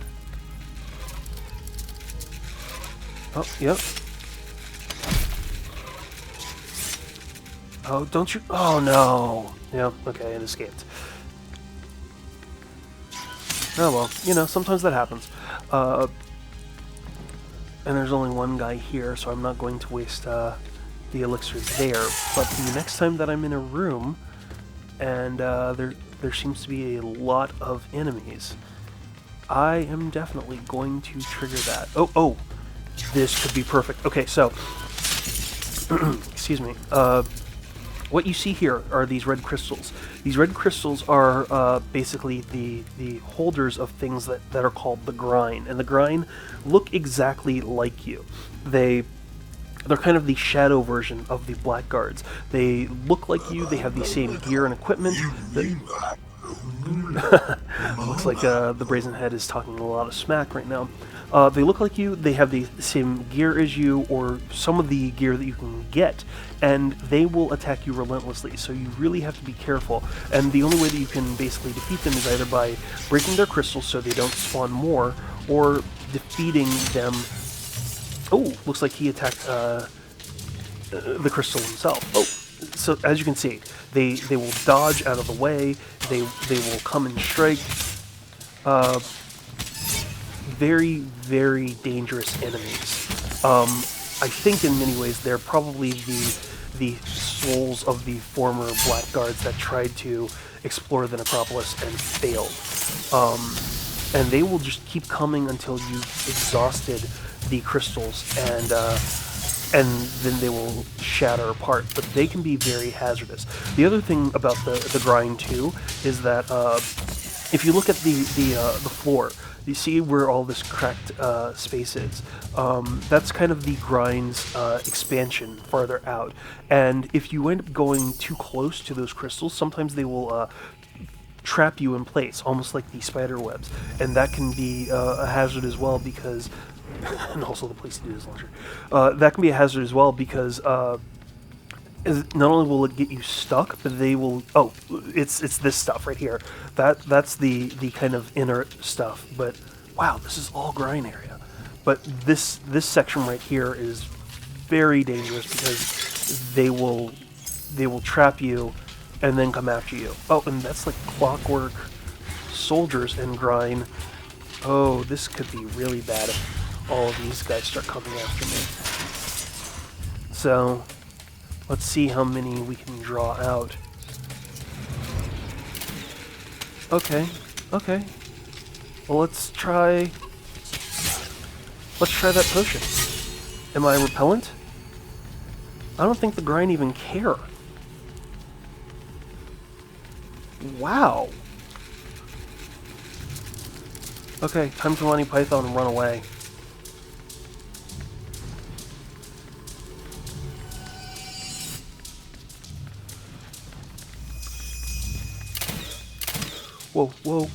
Oh, yep. Oh, don't you... Oh, no. Yep, okay, it escaped. Oh, well, you know, sometimes that happens. And there's only one guy here, so I'm not going to waste the elixir there. But the next time that I'm in a room, and there seems to be a lot of enemies, I am definitely going to trigger that. Oh, this could be perfect. Okay, so, excuse me. What you see here are these red crystals. These red crystals are basically the holders of things that are called the grind. And the grind look exactly like you. They're kind of the shadow version of the blackguards. They look like you, they have the same gear and equipment. Looks like the Brazen Head is talking a lot of smack right now. They look like you, they have the same gear as you, or some of the gear that you can get, and they will attack you relentlessly, so you really have to be careful. And the only way that you can basically defeat them is either by breaking their crystals so they don't spawn more, or defeating them. Oh, looks like he attacked the crystal himself. Oh, so as you can see, they will dodge out of the way, they will come and strike. Very, very dangerous enemies. I think in many ways they're probably the souls of the former blackguards that tried to explore the Necropolis and failed. And they will just keep coming until you've exhausted the crystals, and then they will shatter apart. But they can be very hazardous. The other thing about the grind too is that if you look at the floor, you see where all this cracked space is. That's kind of the grind's expansion farther out. And if you end up going too close to those crystals, sometimes they will trap you in place, almost like the spider webs. And that can be a hazard as well because... and also the place to do this launcher. That can be a hazard as well because... not only will it get you stuck, but they will... Oh, it's this stuff right here. That's the kind of inert stuff. But wow, this is all grind area. But this section right here is very dangerous because they will trap you and then come after you. Oh, and that's like clockwork soldiers in grind. Oh, this could be really bad if all of these guys start coming after me. So... let's see how many we can draw out. Okay. Well, let's try that potion. Am I repellent? I don't think the grind even care. Wow. Okay, time for Monty Python and run away. Whoa.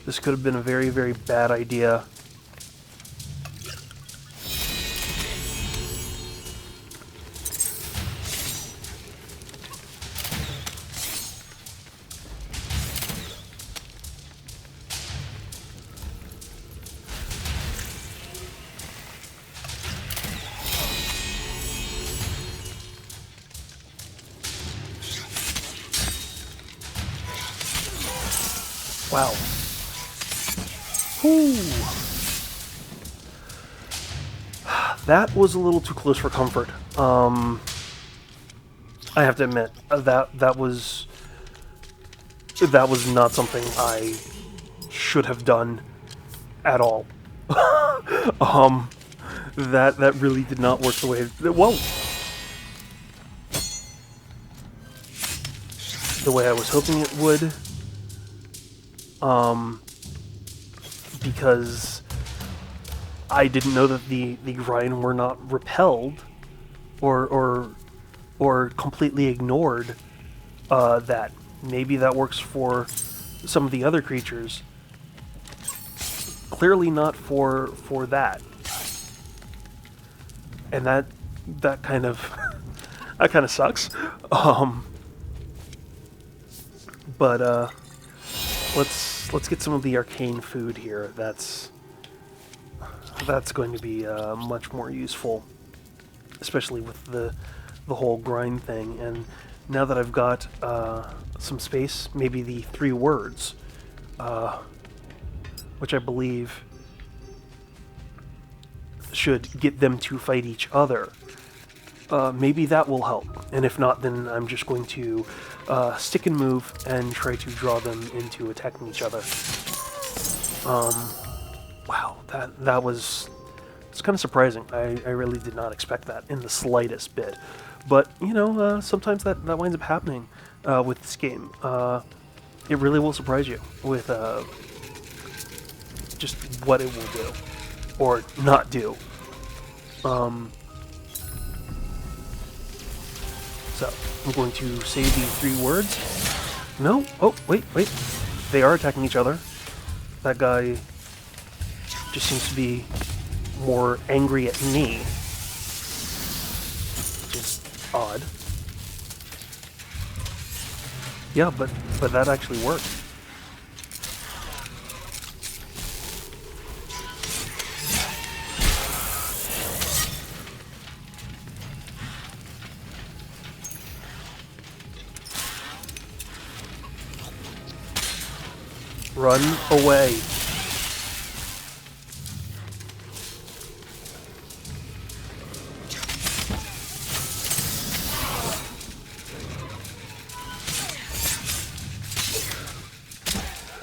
This could have been a very, very bad idea. Wow. Whew. That was a little too close for comfort. I have to admit, that was not something I should have done at all. That really did not work the way whoa. The way I was hoping it would. Because I didn't know that the grind were not repelled or completely ignored that. Maybe that works for some of the other creatures. Clearly not for that. and that kind of that kind of sucks. But let's get some of the arcane food here. That's going to be much more useful, especially with the whole grind thing. And now that I've got some space, maybe the 3 words, which I believe should get them to fight each other. Maybe that will help, and if not, then I'm just going to stick and move and try to draw them into attacking each other. Wow, that was... It's kind of surprising. I really did not expect that in the slightest bit. But, you know, sometimes that winds up happening with this game. It really will surprise you with just what it will do, or not do. So, I'm going to say the 3 words. No? Oh, wait. They are attacking each other. That guy just seems to be more angry at me, which is odd. Yeah, but that actually worked. Run away.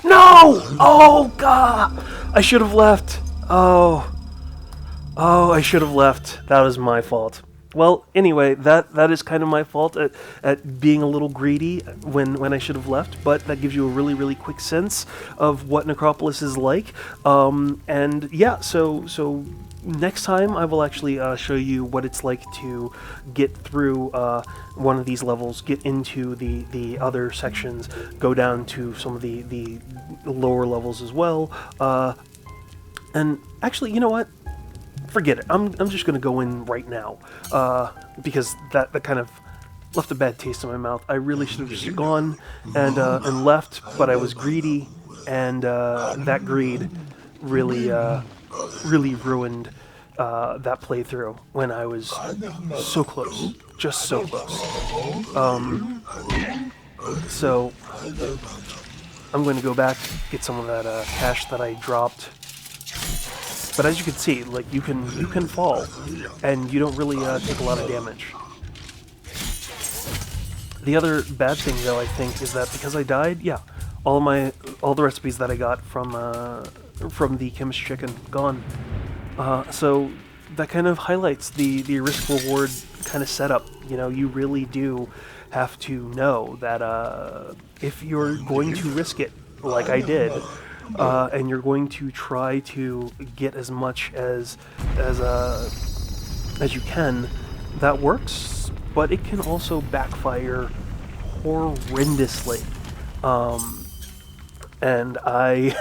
No! Oh, God! I should have left. Oh, I should have left. That was my fault. Well, anyway, that is kind of my fault at being a little greedy when I should have left, but that gives you a really, really quick sense of what Necropolis is like. And yeah, so next time I will actually show you what it's like to get through one of these levels, get into the other sections, go down to some of the lower levels as well. And actually, you know what? Forget it. I'm just going to go in right now, because that kind of left a bad taste in my mouth. I really should have just gone and left, but I was greedy, and that greed really ruined that playthrough when I was so close, just so close. So I'm going to go back, get some of that cash that I dropped. But as you can see, like, you can fall, and you don't really take a lot of damage. The other bad thing, though, I think, is that because I died, yeah, all the recipes that I got from the chemist chicken gone. So that kind of highlights the risk-reward kind of setup. You know, you really do have to know that if you're going to risk it, like I did, and you're going to try to get as much as you can, that works, but it can also backfire horrendously. And I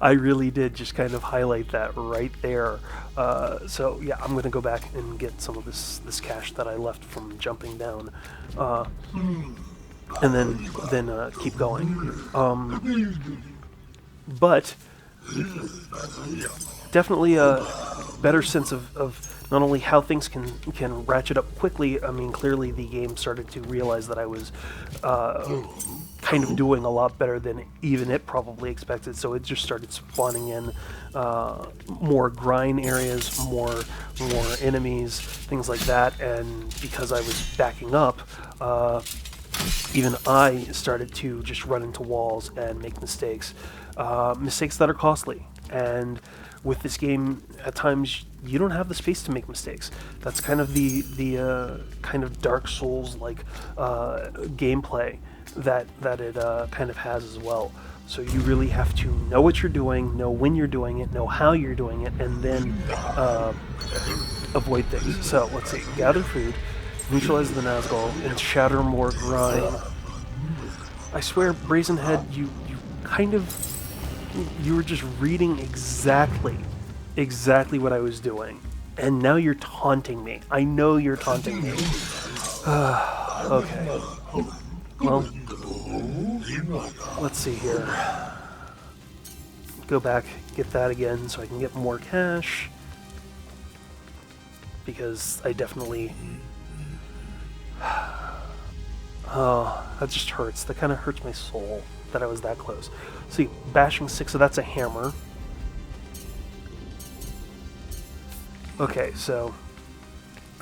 really did just kind of highlight that right there. So yeah, I'm gonna go back and get some of this cash that I left from jumping down, and then keep going. But definitely a better sense of not only how things can ratchet up quickly. I mean, clearly the game started to realize that I was kind of doing a lot better than even it probably expected, so it just started spawning in more grind areas, more enemies, things like that. And because I was backing up, even I started to just run into walls and make mistakes that are costly. And with this game, at times you don't have the space to make mistakes. That's kind of the kind of Dark Souls like gameplay that it kind of has as well. So you really have to know what you're doing, know when you're doing it, know how you're doing it, and then avoid things. So let's see: gather food, neutralize the Nazgul, and shatter more grind. I swear, Brazenhead, you were just reading exactly what I was doing. And now you're taunting me. I know you're taunting me. Okay. Well, let's see here. Go back, get that again so I can get more cash. Because I definitely... Oh, that just hurts. That kind of hurts my soul that I was that close. See, bashing 6, so that's a hammer. Okay, so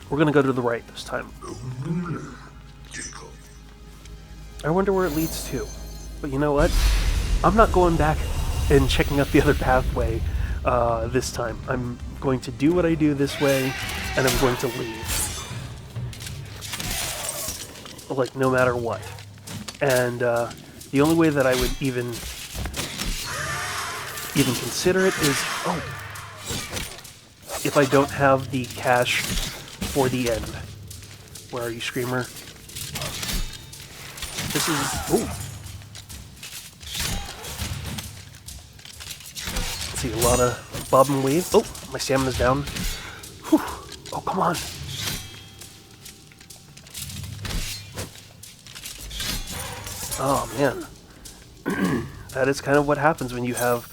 we're going to go to the right this time. I wonder where it leads to. But you know what? I'm not going back and checking out the other pathway this time. I'm going to do what I do this way, and I'm going to leave. Like, no matter what. And the only way that I would even consider it is, oh, if I don't have the cash for the end. Where are you, Screamer? This is... Ooh. Let's see, a lot of bob and weave. Oh, my stamina's down. Whew. Oh, come on. Oh, man. That is kind of what happens when you have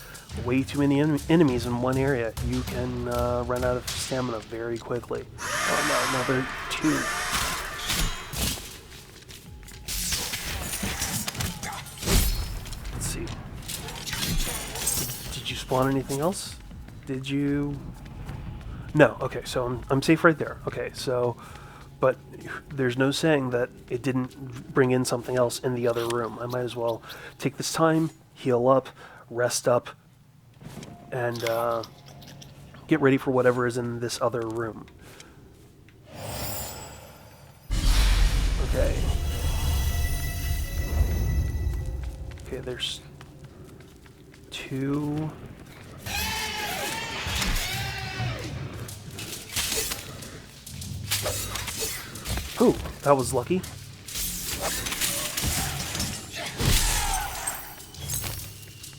way too many enemies in one area. You can run out of stamina very quickly. Oh, no, another 2. Let's see. Did you spawn anything else? Did you... No, okay, so I'm safe right there. Okay, so... But there's no saying that it didn't bring in something else in the other room. I might as well take this time, heal up, rest up, and get ready for whatever is in this other room. Okay. Okay, there's 2... Ooh, that was lucky.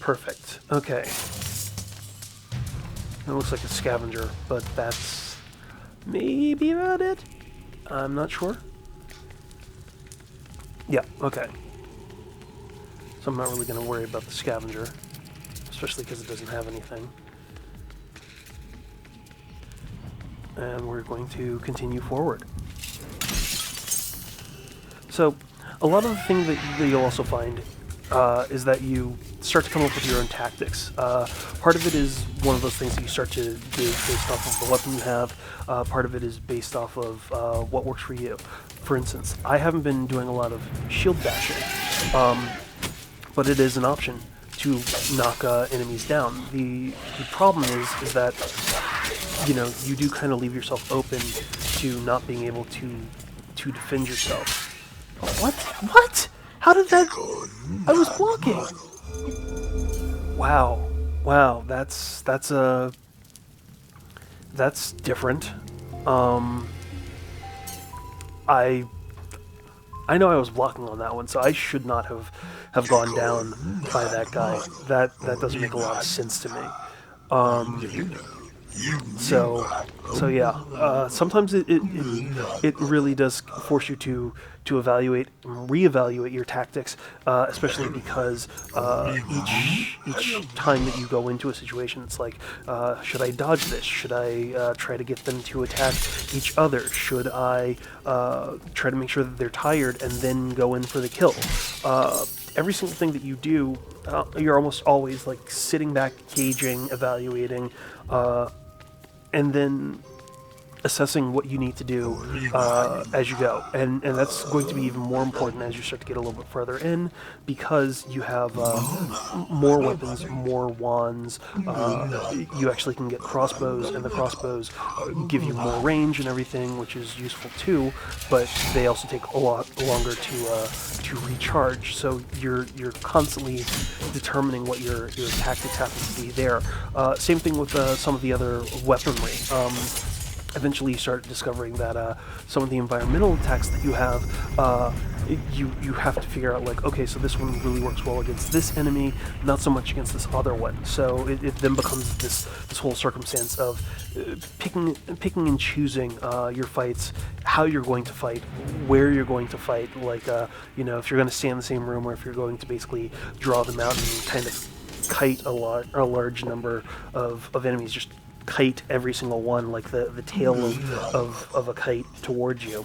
Perfect. Okay. That looks like a scavenger, but that's maybe about it? I'm not sure. Yeah, okay. So I'm not really going to worry about the scavenger, especially because it doesn't have anything. And we're going to continue forward. So, a lot of the things that you'll also find is that you start to come up with your own tactics. Part of it is one of those things that you start to do based off of the weapon you have. Part of it is based off of what works for you. For instance, I haven't been doing a lot of shield bashing, but it is an option to knock enemies down. The problem is that, you know, you do kind of leave yourself open to not being able to defend yourself. What? What? How did that... I was blocking! Wow. Wow, that's different. I know I was blocking on that one, so I should not have gone down by that guy. That doesn't make a lot of sense to me. So yeah, sometimes it really does force you to evaluate and reevaluate your tactics, especially because each time that you go into a situation, it's like, should I dodge this? Should I try to get them to attack each other? Should I try to make sure that they're tired and then go in for the kill? Every single thing that you do, you're almost always like sitting back, gauging, evaluating, and then assessing what you need to do as you go. And that's going to be even more important as you start to get a little bit further in, because you have more weapons, more wands. You actually can get crossbows, and the crossbows give you more range and everything, which is useful too, but they also take a lot longer to recharge, so you're constantly determining what your tactics happen to be there. Same thing with some of the other weaponry. eventually you start discovering that some of the environmental attacks that you have, you have to figure out, like, okay, so this one really works well against this enemy, not so much against this other one. So it then becomes this whole circumstance of picking and choosing your fights, how you're going to fight, where you're going to fight, like, you know, if you're going to stay in the same room, or if you're going to basically draw them out and kind of kite a large number of enemies, just kite every single one, like the tail of a kite towards you,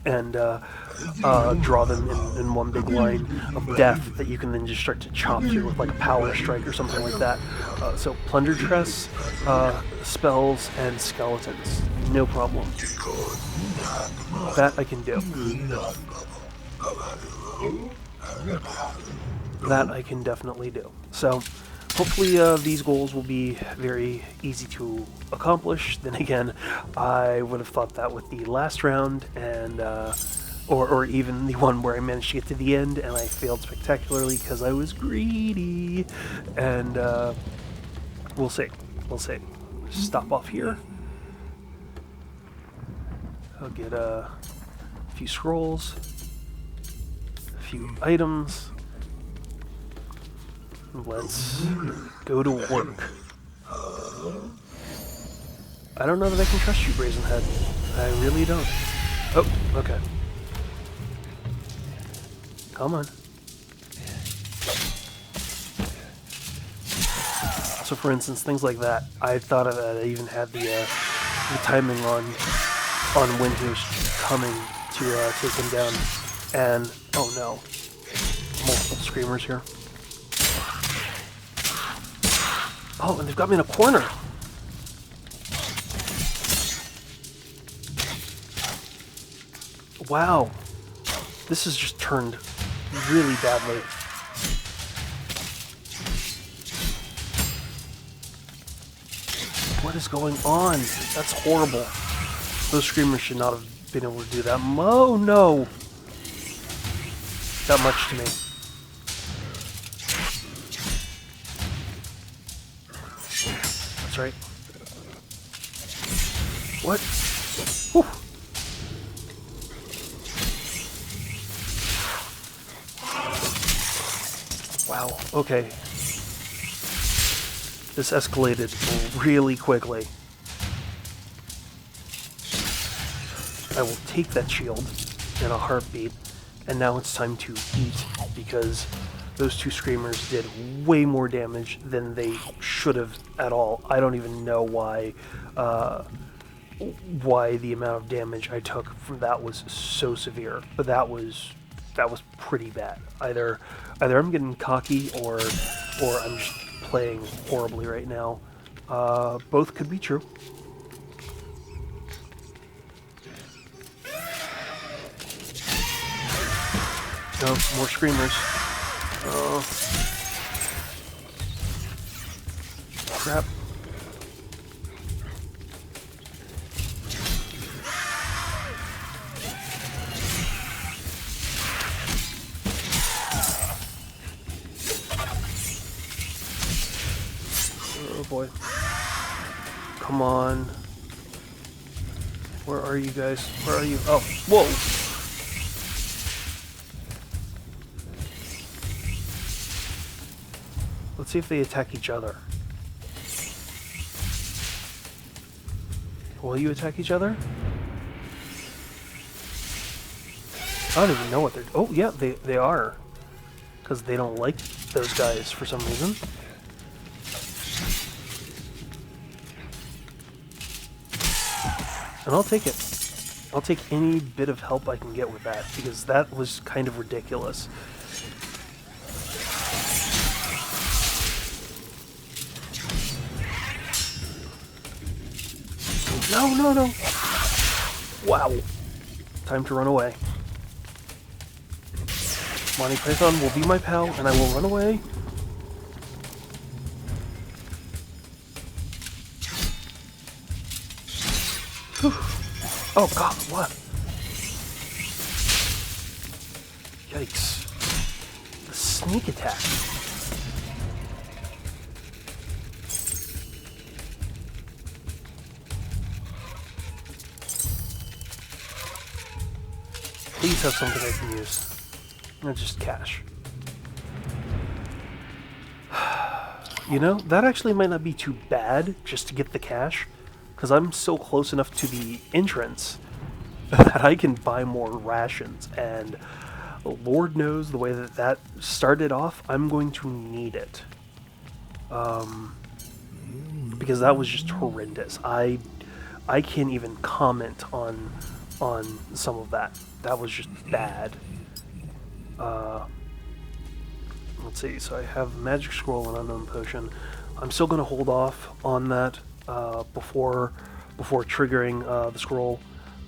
and draw them in one big line of death that you can then just start to chop to with like a power strike or something like that. So plunder tress, spells, and skeletons, no problem. That I can do. That I can definitely do. So hopefully these goals will be very easy to accomplish. Then again, I would have thought that with the last round, and or even the one where I managed to get to the end and I failed spectacularly because I was greedy. And we'll see. We'll see. Stop off here. I'll get a few scrolls, a few items. Let's go to work. I don't know that I can trust you, Brazenhead. I really don't. Oh, okay. Come on. So, for instance, things like that, I thought that I even had the timing on when he was coming to take him down. And, oh no, multiple screamers here. Oh, and they've got me in a corner. Wow. This has just turned really badly. What is going on? That's horrible. Those screamers should not have been able to do that. Oh, no. That much to me. That's right. What? Whew. Wow, okay. This escalated really quickly. I will take that shield in a heartbeat, and now it's time to eat, because those two screamers did way more damage than they should have at all. I don't even know why the amount of damage I took from that was so severe, but that was pretty bad. Either I'm getting cocky or I'm just playing horribly right now. Both could be true. No, more screamers. Oh. Crap. Oh boy. Come on. Where are you guys? Where are you? Oh, whoa! Let's see if they attack each other. Will you attack each other? I don't even know what they're... Oh, yeah, they are. Because they don't like those guys for some reason. And I'll take it. I'll take any bit of help I can get with that, because that was kind of ridiculous. No, no, no. Wow. Time to run away. Monty Python will be my pal, and I will run away. Whew. Oh god, what? Yikes. The sneak attack. least have something I can use. Not just cash. You know, that actually might not be too bad just to get the cash, because I'm so close enough to the entrance that I can buy more rations, and Lord knows the way that that started off, I'm going to need it. Because that was just horrendous. I can't even comment on some of that. That was just bad. Let's see, so I have Magic Scroll and Unknown Potion. I'm still going to hold off on that before triggering the scroll,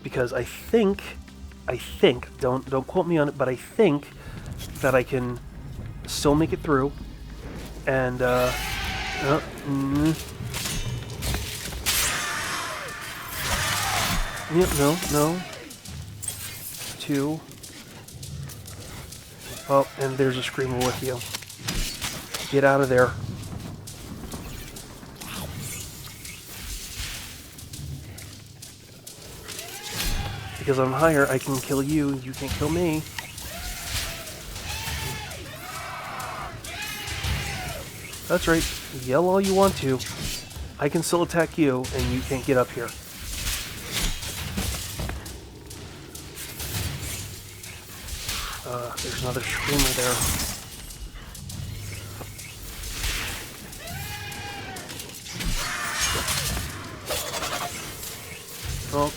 because I think, don't quote me on it, but I think that I can still make it through, and, no. 2. Oh, and there's a screamer with you. Get out of there. Because I'm higher, I can kill you. You can't kill me. That's right. Yell all you want to. I can still attack you, and you can't get up here. There's another screamer there. Oh.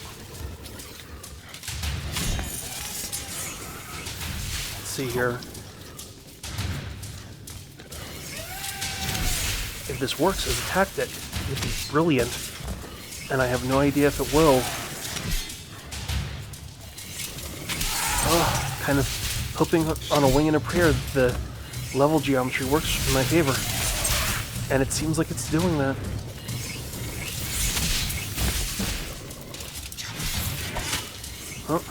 Let's see here. If this works as a tactic, it'd be brilliant. And I have no idea if it will. Oh, kind of hoping on a wing and a prayer that the level geometry works in my favor. And it seems like it's doing that. Oh.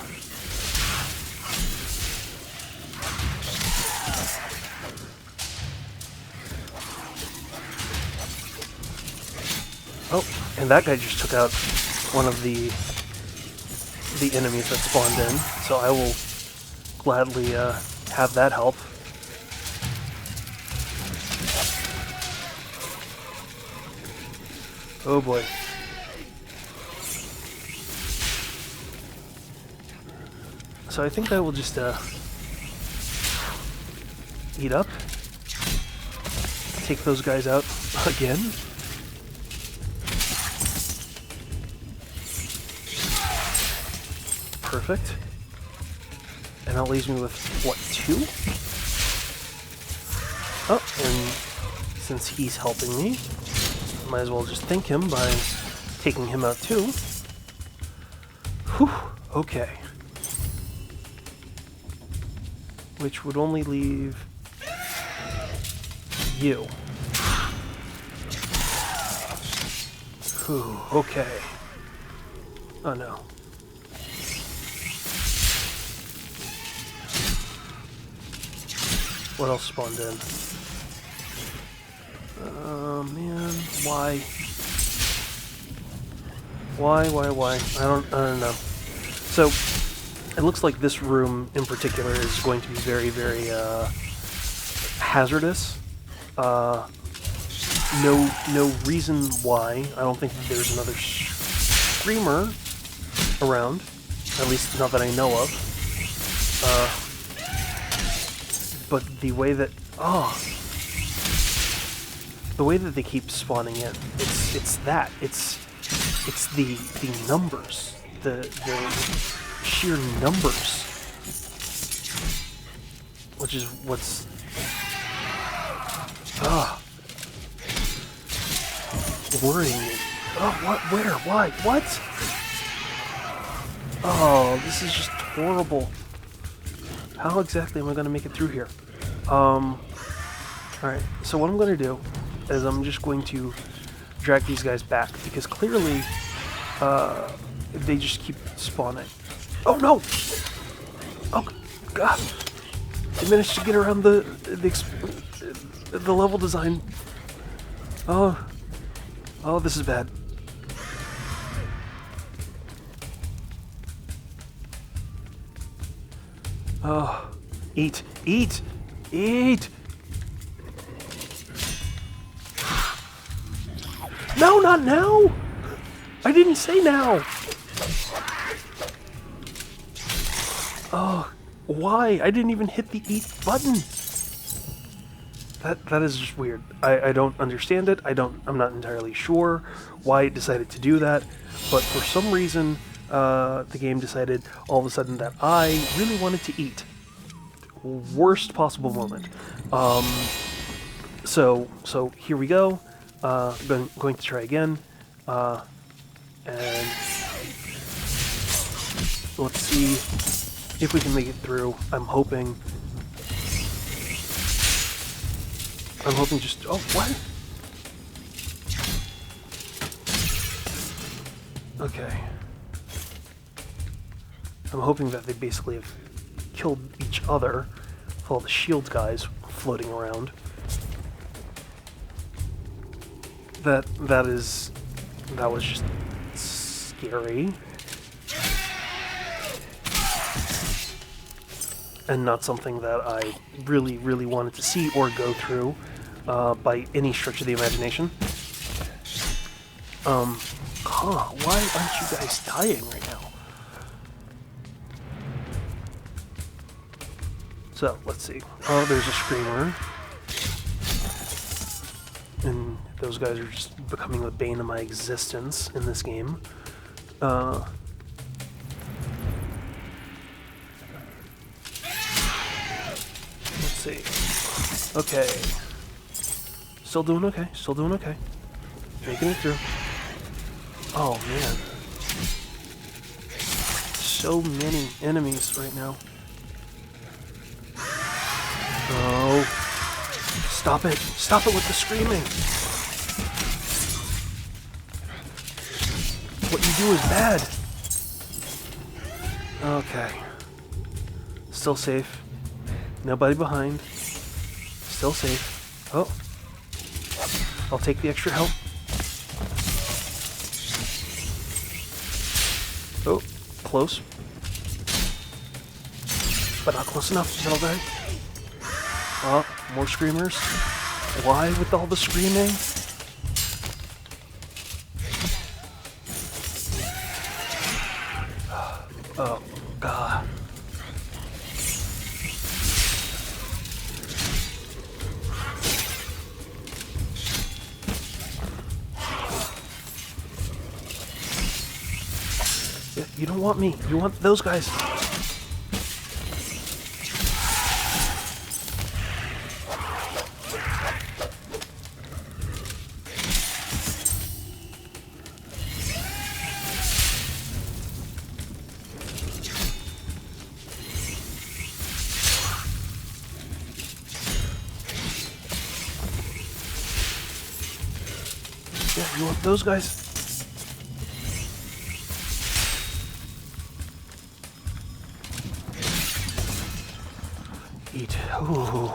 Oh, and that guy just took out one of the enemies that spawned in, so I will gladly have that help. Oh boy. So I think I will just eat up, take those guys out again. Perfect. And that leaves me with, what, 2? Oh, and since he's helping me, I might as well just thank him by taking him out too. Whew, okay. Which would only leave you. Whew, okay. Oh no. What else spawned in? Man, why? Why? I don't know. So, it looks like this room in particular is going to be very, very, hazardous. No reason why. I don't think there's another screamer around. At least not that I know of. But the way that the way that they keep spawning in, it's the numbers, the sheer numbers, which is what's worrying me. Oh, what? Where? Why? What? Oh, this is just horrible. How exactly am I going to make it through here? Alright, so what I'm going to do is I'm just going to drag these guys back, because clearly, they just keep spawning. Oh no! Oh god! I managed to get around the level design. Oh, this is bad. Oh, eat, eat, eat! No, not now! I didn't say now! Oh, why? I didn't even hit the eat button! That is just weird. I don't understand it. I'm not entirely sure why it decided to do that, but for some reason, the game decided all of a sudden that I really wanted to eat. Worst possible moment. So here we go. Going to try again, and let's see if we can make it through. I'm hoping just... Oh, what? Okay. I'm hoping that they basically have killed each other with all the shield guys floating around. That was just scary. And not something that I really, really wanted to see or go through by any stretch of the imagination. Why aren't you guys dying right now? So, let's see. Oh, there's a screamer. And those guys are just becoming the bane of my existence in this game. Let's see. Okay. Still doing okay. Still doing okay. Making it through. Oh, man. So many enemies right now. Oh. Stop it. Stop it with the screaming. What you do is bad. Okay. Still safe. Nobody behind. Still safe. Oh. I'll take the extra help. Oh, close. But not close enough. Is that all right? Oh, more screamers. Why with all the screaming? Oh, God. Yeah, you don't want me. You want those guys. Yeah, you want those guys? Eat. Ooh.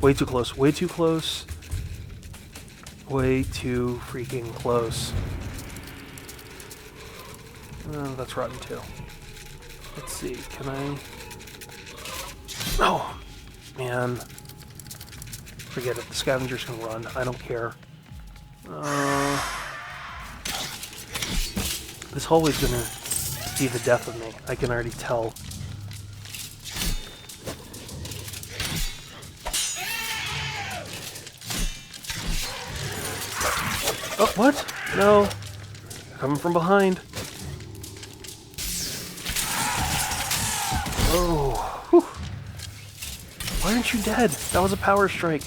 Way too close. Way too close. Way too freaking close. That's rotten too. Let's see. Can I... Oh, man. Forget it. The scavengers can run. I don't care. This hallway's gonna be the death of me. I can already tell. Oh, what? No. Coming from behind. Oh. Whew. Why aren't you dead? That was a power strike.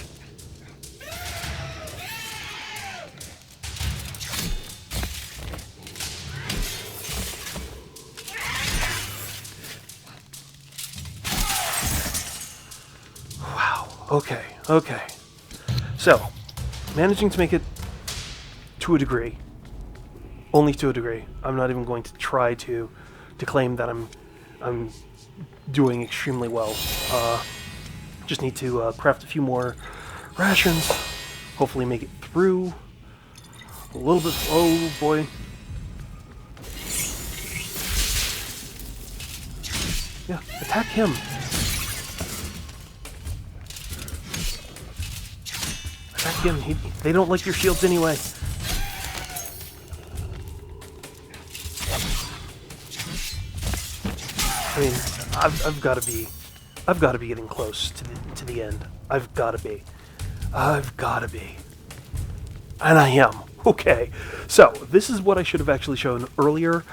Okay, okay. So, managing to make it to a degree. Only to a degree. I'm not even going to try to claim that I'm doing extremely well. Just need to craft a few more rations. Hopefully make it through. A little bit... Oh, boy. Yeah, attack him. again, they don't like your shields anyway. I mean, I've got to be getting close to the end. I've got to be, and I am. Okay, so this is what I should have actually shown earlier.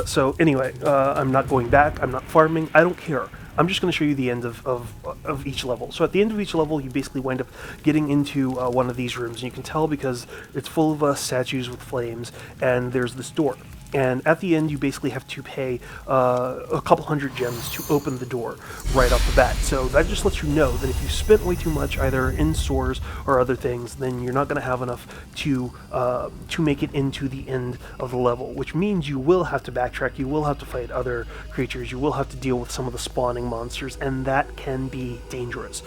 So anyway, I'm not going back. I'm not farming. I don't care. I'm just going to show you the end of each level. So at the end of each level, you basically wind up getting into one of these rooms, and you can tell because it's full of statues with flames, and there's this door. And at the end, you basically have to pay a couple hundred gems to open the door right off the bat. So that just lets you know that if you spent way too much, either in stores or other things, then you're not going to have enough to make it into the end of the level. Which means you will have to backtrack, you will have to fight other creatures, you will have to deal with some of the spawning monsters, and that can be dangerous.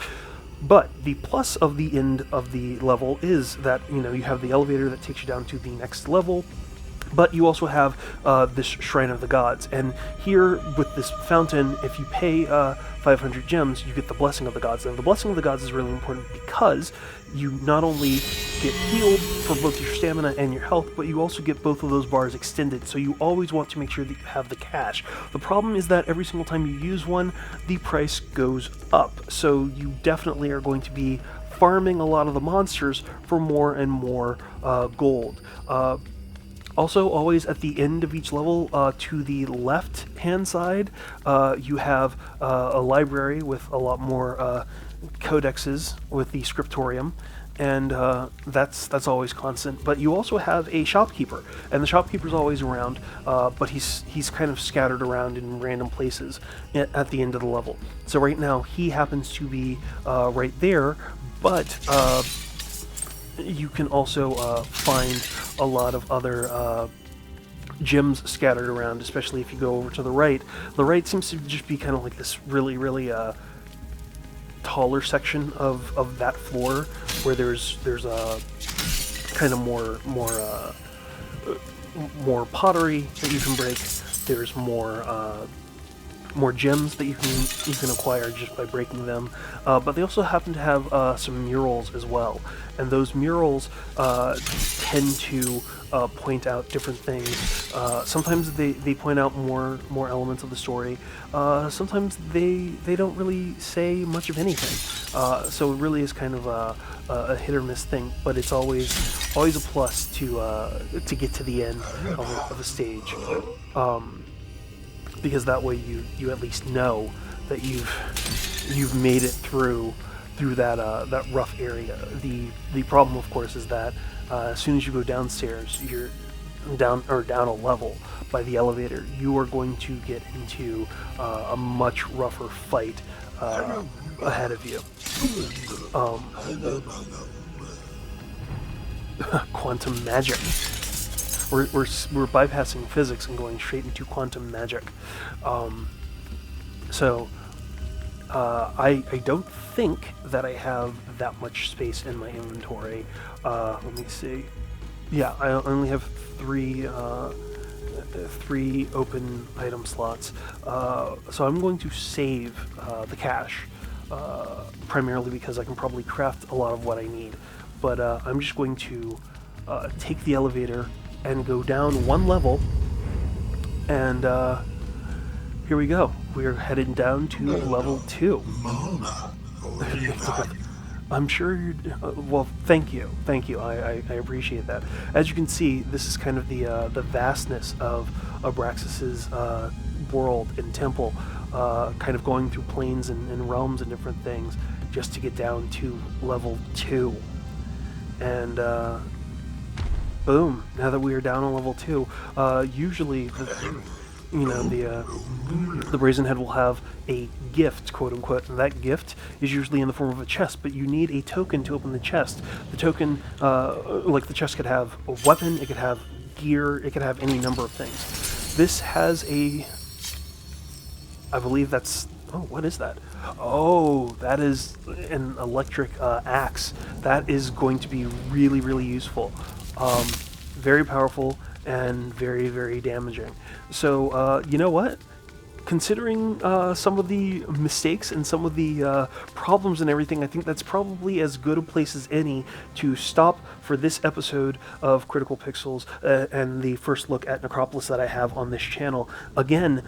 But the plus of the end of the level is that, you know, you have the elevator that takes you down to the next level. But you also have this Shrine of the Gods, and here with this fountain, if you pay 500 gems, you get the Blessing of the Gods. And the Blessing of the Gods is really important because you not only get healed for both your stamina and your health, but you also get both of those bars extended, so you always want to make sure that you have the cash. The problem is that every single time you use one, the price goes up, so you definitely are going to be farming a lot of the monsters for more and more gold. Also, always at the end of each level, to the left-hand side, you have a library with a lot more codexes with the scriptorium, and that's always constant. But you also have a shopkeeper, and the shopkeeper's always around, but he's kind of scattered around in random places at the end of the level. So right now, he happens to be right there, but you can also find a lot of other gems scattered around, especially if you go over to the right. The right seems to just be kind of like this really, really taller section of that floor, where there's a kind of more pottery that you can break. There's more gems that you can acquire just by breaking them, but they also happen to have some murals as well, and those murals tend to point out different things. Sometimes they point out more elements of the story. Sometimes they don't really say much of anything. So it really is kind of a hit or miss thing, but it's always a plus to get to the end of a stage. Because that way you at least know that you've made it through that rough area. The problem, of course, is that as soon as you go downstairs, you're down a level by the elevator, you are going to get into a much rougher fight ahead of you. Quantum magic. We're bypassing physics and going straight into quantum magic. So I don't think that I have that much space in my inventory. Let me see. Yeah, I only have three open item slots. So I'm going to save the cash, primarily because I can probably craft a lot of what I need. But I'm just going to take the elevator and go down one level, and here we go. We are headed down to level 2. I'm sure you're... well, thank you. I appreciate that. As you can see, this is kind of the vastness of Abraxas's world and temple, kind of going through planes and realms and different things just to get down to level 2. And boom, now that we are down on level 2, usually the Brazen Head will have a gift, quote unquote, and that gift is usually in the form of a chest, but you need a token to open the chest. The token, like the chest could have a weapon, it could have gear, it could have any number of things. This has I believe that's, oh, what is that? Oh, that is an electric axe. That is going to be really, really useful. Very powerful and very, very damaging. So, you know what? considering some of the mistakes and some of the problems and everything, I think that's probably as good a place as any to stop for this episode of Critical Pixels and the first look at Necropolis that I have on this channel. Again,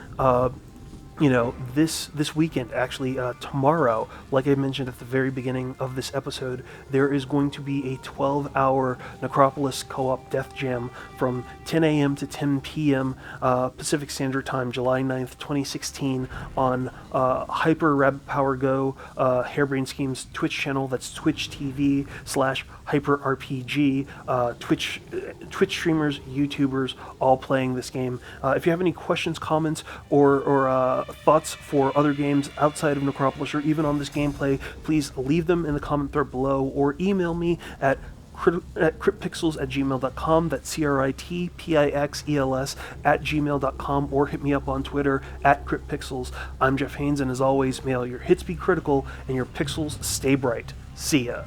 this weekend, actually tomorrow, like I mentioned at the very beginning of this episode, there is going to be a 12-hour Necropolis co-op death jam from 10 a.m. to 10 p.m. Pacific Standard Time, July 9th, 2016, on Hyper Rabbit Power Go, Harebrained Schemes Twitch channel. That's Twitch TV/Hyper RPG. Twitch streamers, YouTubers, all playing this game. If you have any questions, comments, or thoughts for other games outside of Necropolis or even on this gameplay, please leave them in the comment thread below or email me at critpixels@gmail.com. That's CRITPIXELS@gmail.com, or hit me up on Twitter at critpixels. I'm Jeff Haynes, and as always, may all your hits be critical and your pixels stay bright. See ya.